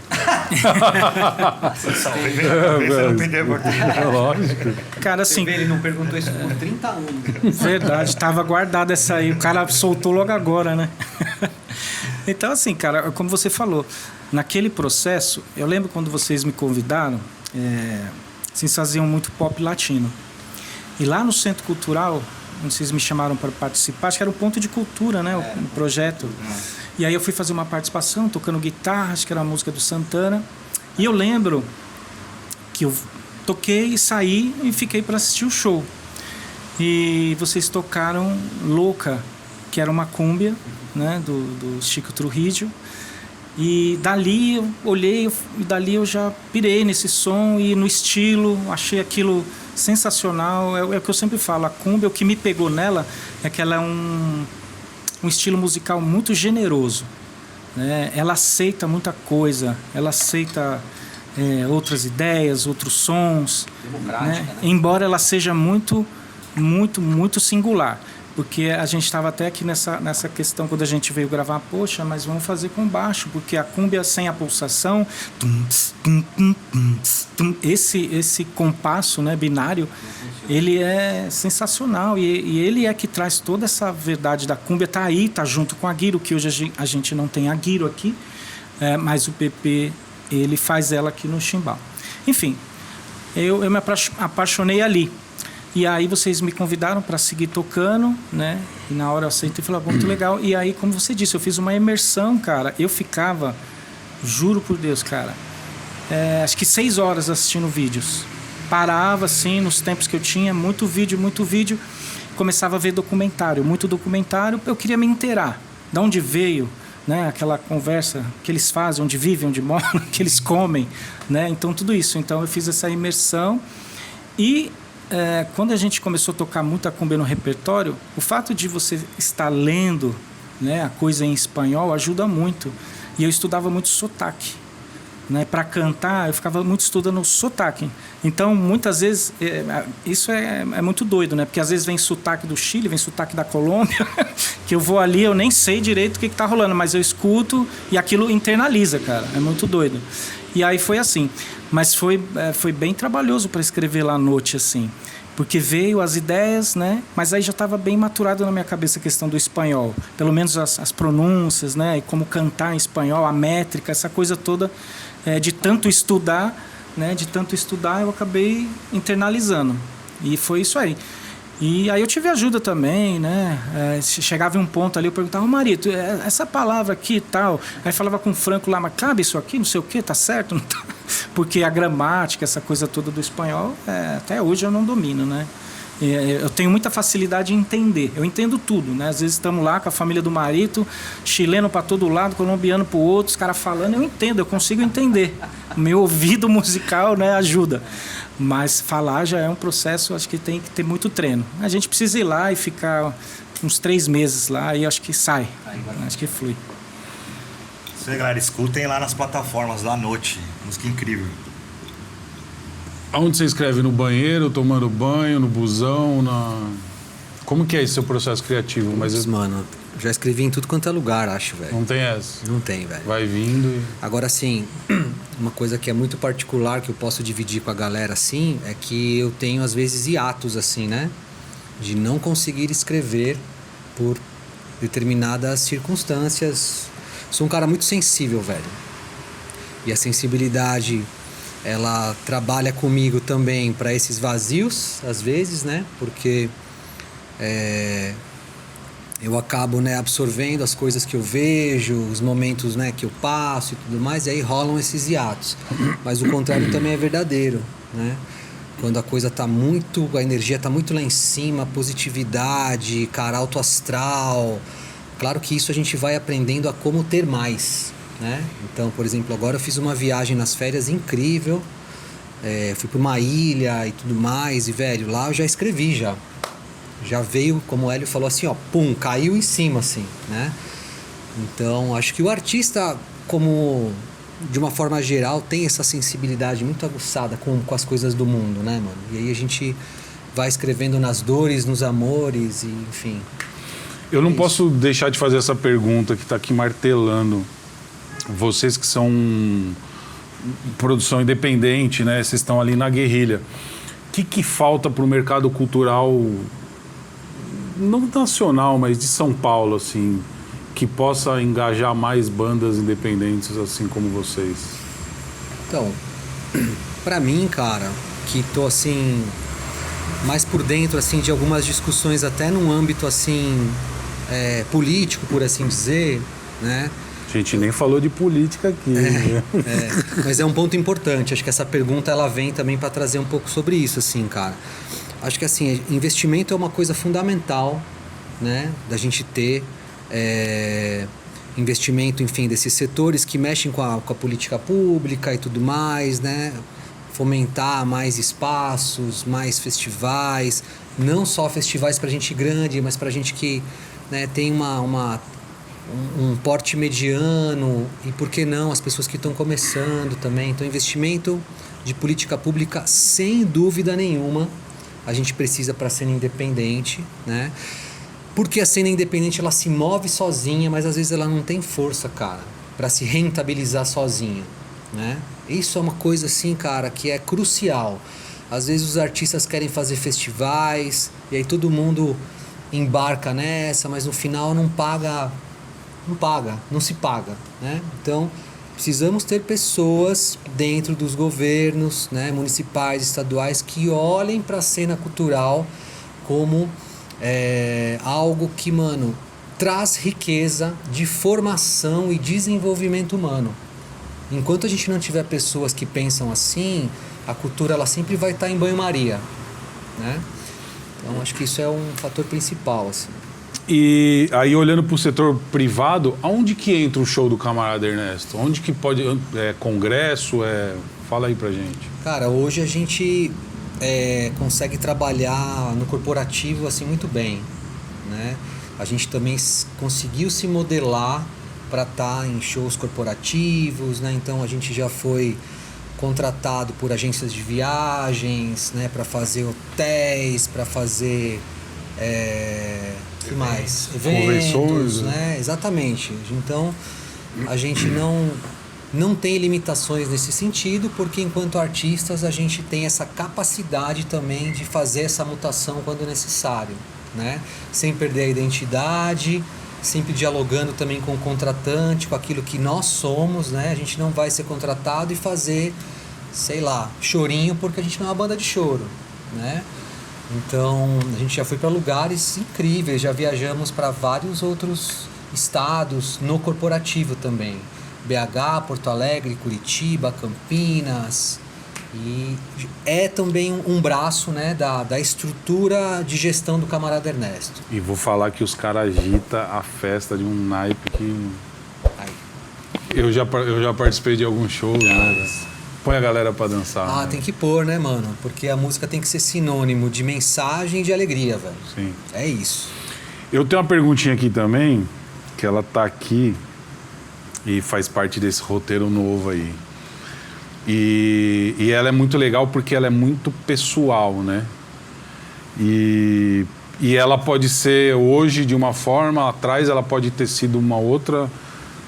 Lógico. Cara, assim,
Ele não perguntou isso por 30 anos.
verdade, tava guardada essa aí. O cara soltou logo agora, né? Então, assim, cara, como você falou, naquele processo, eu lembro quando vocês me convidaram, vocês faziam muito pop latino. E lá no Centro Cultural, onde vocês me chamaram para participar, acho que era o ponto de cultura, né? O projeto. E aí eu fui fazer uma participação, tocando guitarra, acho que era a música do Santana. E eu lembro que eu toquei, saí e fiquei para assistir o show. E vocês tocaram Louca, que era uma cúmbia, né, do Chico Trujillo. E dali eu olhei, e dali eu já pirei nesse som e no estilo, achei aquilo sensacional. É o que eu sempre falo, a cúmbia, o que me pegou nela é que ela é um estilo musical muito generoso, né? Ela aceita muita coisa, ela aceita outras ideias, outros sons, né? Embora ela seja muito, muito, muito singular. Porque a gente estava até aqui nessa questão quando a gente veio gravar, poxa, mas vamos fazer com baixo, porque a cúmbia sem a pulsação, esse compasso, né, binário, ele é sensacional e ele é que traz toda essa verdade da cúmbia. Tá aí, tá junto com a guiro, que hoje a gente não tem a guiro aqui, mas o Pepe, ele faz ela aqui no chimbal. Enfim, eu me apaixonei ali. E aí vocês me convidaram para seguir tocando, né? E na hora eu aceitei e falei, muito legal. E aí, como você disse, eu fiz uma imersão, cara. Eu ficava, juro por Deus, cara, acho que 6 horas assistindo vídeos. Parava, assim, nos tempos que eu tinha, muito vídeo. Começava a ver documentário, muito documentário. Eu queria me inteirar. De onde veio, né? Aquela conversa que eles fazem, onde vivem, onde moram, que eles comem, né? Então, tudo isso. Então, eu fiz essa imersão e... quando a gente começou a tocar muita cúmbia no repertório, o fato de você estar lendo, né, a coisa em espanhol ajuda muito. E eu estudava muito sotaque, né? Para cantar, eu ficava muito estudando sotaque. Então, muitas vezes, isso é muito doido, né? Porque às vezes vem sotaque do Chile, vem sotaque da Colômbia, que eu vou ali, eu nem sei direito o que está rolando, mas eu escuto e aquilo internaliza, cara. É muito doido. E aí foi assim. Mas foi bem trabalhoso para escrever lá à noite, assim. Porque veio as ideias, né? Mas aí já estava bem maturado na minha cabeça a questão do espanhol. Pelo menos as pronúncias, né? E como cantar em espanhol, a métrica, essa coisa toda. De tanto estudar, né? De tanto estudar, eu acabei internalizando. E foi isso aí. E aí eu tive ajuda também, né? Chegava em um ponto ali, eu perguntava, Marito, essa palavra aqui e tal. Aí falava com o Franco lá, mas cabe isso aqui, não sei o quê, tá certo? Não tá? Porque a gramática, essa coisa toda do espanhol, até hoje eu não domino, né? Eu tenho muita facilidade em entender. Eu entendo tudo, né? Às vezes estamos lá com a família do Marito, chileno para todo lado, colombiano para o outro, os caras falando, eu entendo, eu consigo entender. O meu ouvido musical, né, ajuda. Mas falar já é um processo, acho que tem que ter muito treino. A gente precisa ir lá e ficar uns 3 meses lá e acho que sai. Acho que flui.
Isso aí, galera, escutem lá nas plataformas, lá à noite. Música incrível.
Aonde você escreve? No banheiro, tomando banho, no busão, Como que é esse seu processo criativo?
Mas, mano, já escrevi em tudo quanto é lugar, acho, velho.
Não tem essa?
Não tem, velho.
Vai vindo e...
Agora, assim, uma coisa que é muito particular, que eu posso dividir com a galera, assim, é que eu tenho, às vezes, hiatos, assim, né? De não conseguir escrever por determinadas circunstâncias. Sou um cara muito sensível, velho. E a sensibilidade, ela trabalha comigo também para esses vazios, às vezes, né? Porque eu acabo, né, absorvendo as coisas que eu vejo, os momentos, né, que eu passo e tudo mais, e aí rolam esses hiatos. Mas o contrário também é verdadeiro, né? Quando a coisa tá muito, a energia tá muito lá em cima, positividade, cara, alto astral. Claro que isso a gente vai aprendendo a como ter mais, né? Então, por exemplo, agora eu fiz uma viagem nas férias incrível, fui para uma ilha e tudo mais, e velho, lá eu já escrevi já veio, como o Hélio falou assim, ó, pum, caiu em cima, assim, né? Então, acho que o artista, como de uma forma geral, tem essa sensibilidade muito aguçada com as coisas do mundo, né, mano? E aí a gente vai escrevendo nas dores, nos amores, e enfim.
Eu não posso deixar de fazer essa pergunta que tá aqui martelando. Vocês que são produção independente, né? Vocês estão ali na guerrilha. O que falta pro mercado cultural, não nacional, mas de São Paulo, assim, que possa engajar mais bandas independentes assim como vocês?
Então, pra mim, cara, que tô assim mais por dentro assim de algumas discussões até num âmbito assim político, por assim dizer, né?
A gente nem falou de política aqui.
Mas é um ponto importante. Acho que essa pergunta ela vem também para trazer um pouco sobre isso, assim, cara. Acho que assim, investimento é uma coisa fundamental, né, da gente ter investimento, enfim, desses setores que mexem com a política pública e tudo mais, né, fomentar mais espaços, mais festivais, não só festivais para gente grande, mas para gente que, né, tem um porte mediano e, por que não, as pessoas que estão começando também. Então, investimento de política pública, sem dúvida nenhuma, a gente precisa para a cena independente, né? Porque a cena independente ela se move sozinha, mas às vezes ela não tem força, cara, para se rentabilizar sozinha, né? Isso é uma coisa assim, cara, que é crucial. Às vezes os artistas querem fazer festivais e aí todo mundo embarca nessa, mas no final não se paga, né? Então, precisamos ter pessoas dentro dos governos, né, municipais, estaduais, que olhem para a cena cultural como algo que, mano, traz riqueza de formação e desenvolvimento humano. Enquanto a gente não tiver pessoas que pensam assim, a cultura ela sempre vai estar em banho-maria, né? Então, acho que isso é um fator principal, assim.
E aí, olhando para o setor privado, aonde que entra o show do Camarada Ernesto? Onde que pode... congresso? Fala aí pra gente.
Cara, hoje a gente consegue trabalhar no corporativo assim muito bem, né? A gente também conseguiu se modelar para estar em shows corporativos, né? Então a gente já foi contratado por agências de viagens, né? Para fazer hotéis, para fazer... que mais? Eventos, né? Exatamente. Então, a gente não tem limitações nesse sentido, porque enquanto artistas a gente tem essa capacidade também de fazer essa mutação quando necessário, né? Sem perder a identidade, sempre dialogando também com o contratante, com aquilo que nós somos, né? A gente não vai ser contratado e fazer, sei lá, chorinho, porque a gente não é uma banda de choro, né? Então, a gente já foi para lugares incríveis, já viajamos para vários outros estados no corporativo também. BH, Porto Alegre, Curitiba, Campinas. E é também um braço, né, da estrutura de gestão do Camarada Ernesto.
E vou falar que os caras agitam a festa de um naipe que... Eu já participei de alguns shows, né? Põe a galera pra dançar.
Ah,
né?
tem que pôr, né, mano? Porque a música tem que ser sinônimo de mensagem e de alegria, velho.
Sim.
É isso.
Eu tenho uma perguntinha aqui também, que ela tá aqui e faz parte desse roteiro novo aí. E ela é muito legal porque ela é muito pessoal, né? E E ela pode ser hoje de uma forma, atrás ela pode ter sido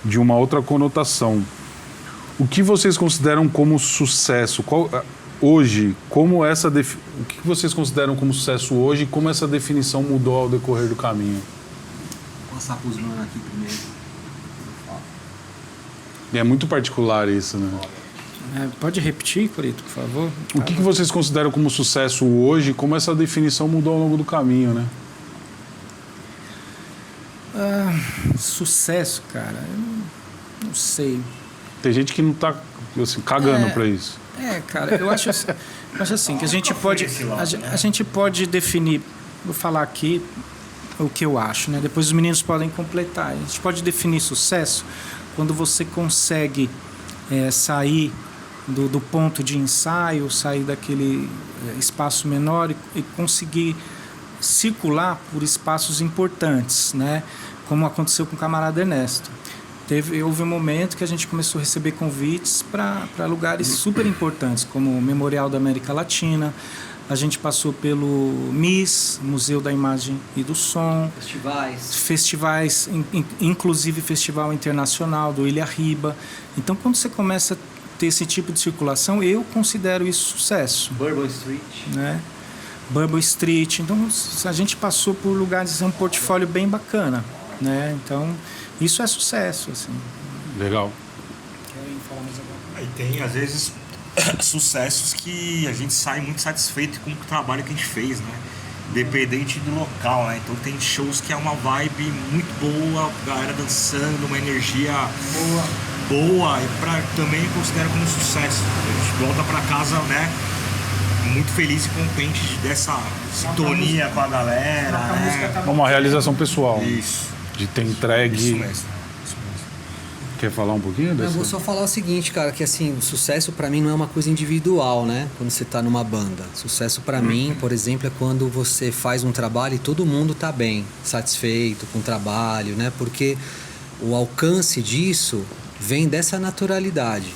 de uma outra conotação. O que vocês consideram como sucesso? Hoje, o que vocês consideram como sucesso hoje e como essa definição mudou ao decorrer do caminho?
Vou passar pros manos aqui primeiro.
E é muito particular isso, né?
Pode repetir, Corito, por favor?
O que vocês consideram como sucesso hoje e como essa definição mudou ao longo do caminho, né?
Sucesso, cara, eu não sei.
Tem gente que não tá assim, cagando pra isso.
Cara, eu acho assim, que a gente pode definir, vou falar aqui o que eu acho, né? Depois os meninos podem completar. A gente pode definir sucesso quando você consegue sair do ponto de ensaio, sair daquele espaço menor e conseguir circular por espaços importantes, né? Como aconteceu com o camarada Ernesto. Houve um momento que a gente começou a receber convites para lugares super importantes, como o Memorial da América Latina. A gente passou pelo MIS, Museu da Imagem e do Som. Festivais, inclusive Festival Internacional do Ilha Riba. Então, quando você começa a ter esse tipo de circulação, eu considero isso sucesso.
Bourbon Street.
Né? Bourbon Street. Então, a gente passou por lugares, um portfólio bem bacana. Né? Então, isso é sucesso. Assim.
Legal.
Querem falar mais agora?
E tem, às vezes, sucessos que a gente sai muito satisfeito com o trabalho que a gente fez, né? Dependente do local, né? Então tem shows que é uma vibe muito boa, a galera dançando, uma energia boa e também considero como sucesso. A gente volta pra casa, né? Muito feliz e contente dessa sintonia com a galera, né?
Uma realização pessoal.
Isso.
De ter entregue.
Isso mesmo.
Quer falar um pouquinho dessa?
Eu vou só falar o seguinte, cara, que assim, o sucesso pra mim não é uma coisa individual, né? Quando você tá numa banda. Sucesso pra mim, por exemplo, é quando você faz um trabalho e todo mundo tá bem, satisfeito com o trabalho, né? Porque o alcance disso vem dessa naturalidade.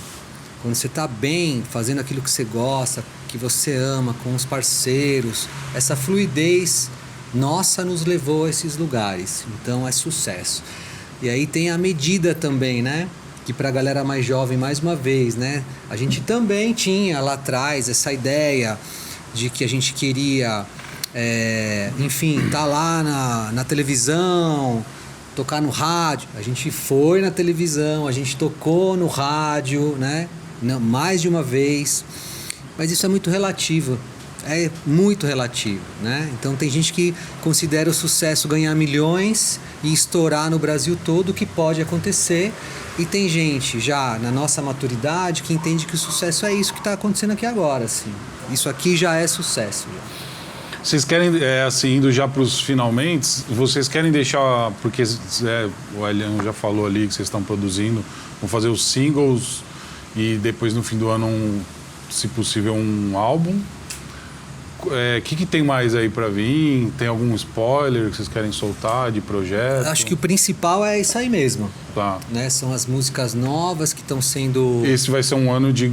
Quando você tá bem, fazendo aquilo que você gosta, que você ama, com os parceiros, essa fluidez nossa nos levou a esses lugares. Então é sucesso. E aí tem a medida também, né? Que pra galera mais jovem, mais uma vez, né? A gente também tinha lá atrás essa ideia de que a gente queria, enfim, tá lá na televisão, tocar no rádio. A gente foi na televisão, a gente tocou no rádio, né? Mais de uma vez. Mas isso é muito relativo. É muito relativo, né? Então tem gente que considera o sucesso ganhar milhões e estourar no Brasil todo, o que pode acontecer. E tem gente já na nossa maturidade que entende que o sucesso é isso que está acontecendo aqui agora, assim. Isso aqui já é sucesso.
Vocês querem, assim, indo já para os finalmente, vocês querem deixar, porque o Elian já falou ali que vocês estão produzindo, vão fazer os singles e depois no fim do ano, se possível, um álbum. O que tem mais aí pra vir? Tem algum spoiler que vocês querem soltar de projeto?
Acho que o principal é isso aí mesmo.
Tá.
Né? São as músicas novas que estão sendo...
Esse vai ser um ano de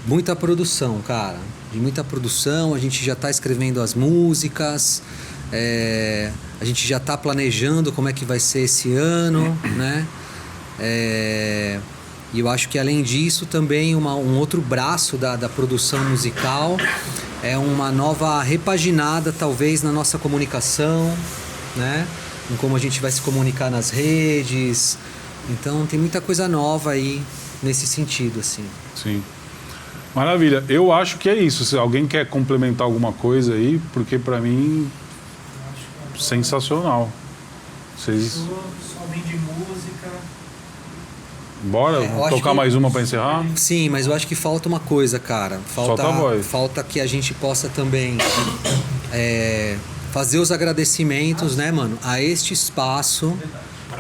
muita produção, cara. De muita produção. A gente já tá escrevendo as músicas. A gente já tá planejando como é que vai ser esse ano, né? E eu acho que além disso também um outro braço da produção musical é uma nova repaginada talvez na nossa comunicação, né? Em como a gente vai se comunicar nas redes. Então tem muita coisa nova aí nesse sentido, assim.
Sim. Maravilha. Eu acho que é isso. Se alguém quer complementar alguma coisa aí, porque pra mim sensacional. Vocês...
Só bem de música.
Bora tocar mais uma para encerrar?
Sim, mas eu acho que falta uma coisa, cara.
Solta a voz.
Falta que a gente possa também fazer os agradecimentos, né, mano, a este espaço,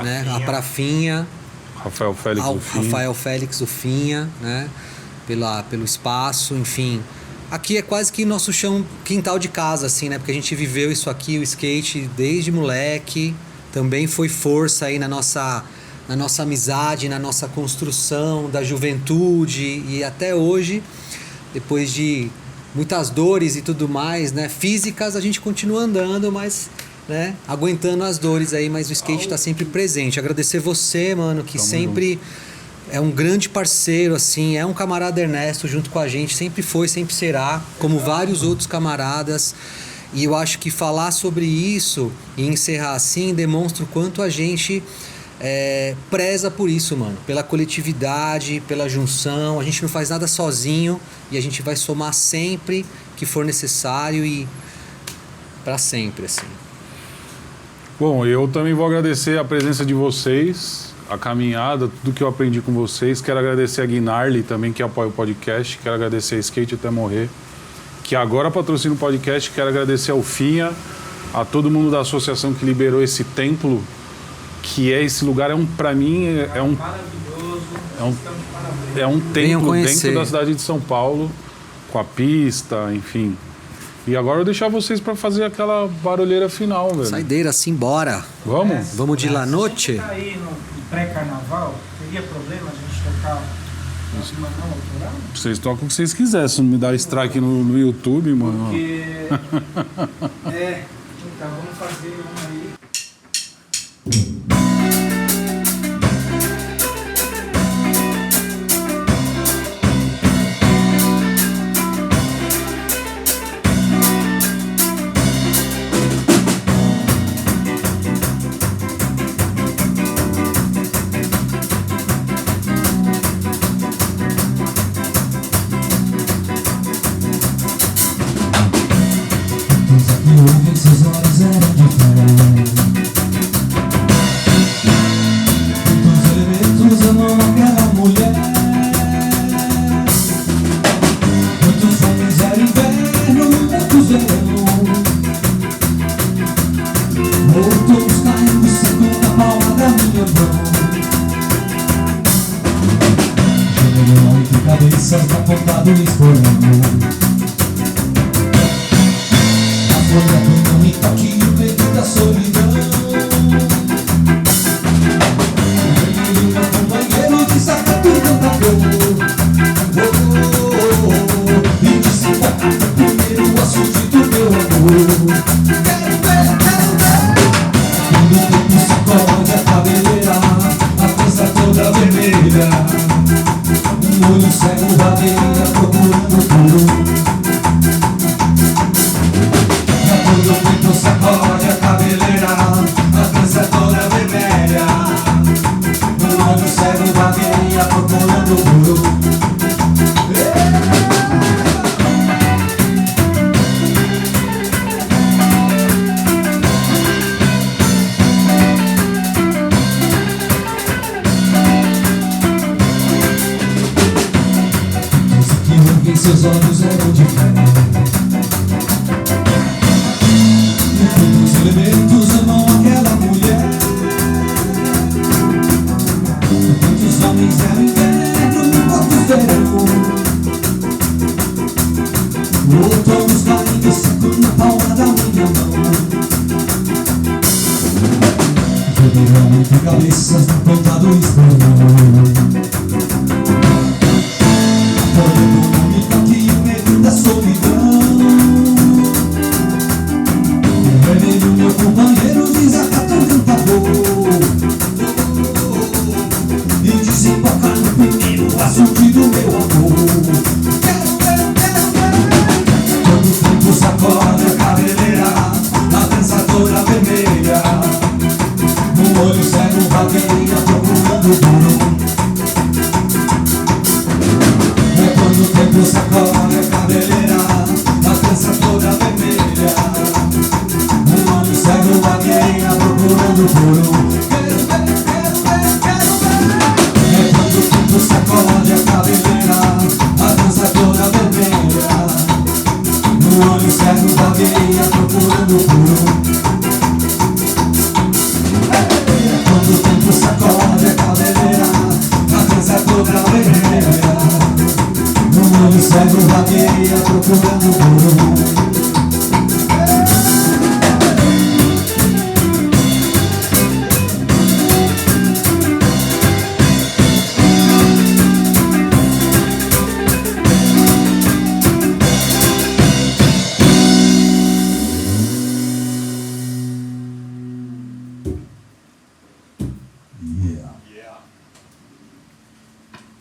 né, a Prafinha,
Rafael
Félix Ufinha, né, pelo espaço, enfim. Aqui é quase que nosso quintal de casa, assim, né, porque a gente viveu isso aqui, o skate, desde moleque. Também foi força aí na nossa amizade, na nossa construção da juventude e até hoje, depois de muitas dores e tudo mais, né? Físicas, a gente continua andando, mas, né? Aguentando as dores aí, mas o skate tá sempre presente. Agradecer você, mano, que sempre é um grande parceiro, assim, é um camarada Ernesto junto com a gente, sempre foi, sempre será, como vários outros camaradas. E eu acho que falar sobre isso e encerrar assim demonstra o quanto a gente preza por isso, mano. Pela coletividade, pela junção. A gente não faz nada sozinho e a gente vai somar sempre que for necessário e pra sempre, assim.
Bom, eu também vou agradecer a presença de vocês, a caminhada, tudo que eu aprendi com vocês. Quero agradecer a Guinarly também, que apoia o podcast. Quero agradecer a Skate Até Morrer, que agora patrocina o podcast. Quero agradecer ao Finha, a todo mundo da associação que liberou esse templo, que é esse lugar, pra mim, é um templo dentro da cidade de São Paulo, com a pista, enfim. E agora eu vou deixar vocês pra fazer aquela barulheira final, velho.
Saideira, simbora.
Vamos?
Vamos de La Noche?
Se a gente tá aí no pré-carnaval, teria problema a gente tocar uma não autoral?
Vocês tocam o que vocês quiserem, se não me dá strike no YouTube, mano.
Porque... então vamos fazer uma aí.
Seus olhos eram diferentes. Muitos elementos amam aquela mulher. Muitos homens eram inverno, muitos verão. Outros caindo seco na palma da minha mão. General entre cabeças na ponta do esporão. Olha, não me toque o medo da solidão. E meu companheiro desacato encantador. E desemboca no primeiro açude do meu amor. Quero ver. Quando o tempo sacode a cabeleira, a trança toda vermelha. Um olho cego vagueia procurando por quando o vento sacode a cabeleira, a trança toda vermelha. Um olho cego vagueia procurando o guru. Disse que ontem seus olhos eram diferentes. Os elementos amam aquela mulher. Muitos homens eram inverno, outros verão. Outonos caindo seco na palma da minha mão. Verão entre cabeças na ponta do esporão. A folha econômica que o medo da solidão. Meu companheiro desacato encantador. E desemboca no primeiro açude do meu amor. Quando o tempo sacode a cabeleira, a trança toda vermelha. Um olho cego vagueia procurando o guru. É quando o tempo sacode a cabeleira, a trança toda vermelha. Um olho cego vagueia procurando o guru. É quando o tempo sacode a cabeleira, a trança toda vermelha. Um olho cego vagueia procurando o guru. É quando o tempo sacode a cabeleira, a trança toda vermelha. Um olho cego vagueia procurando o guru.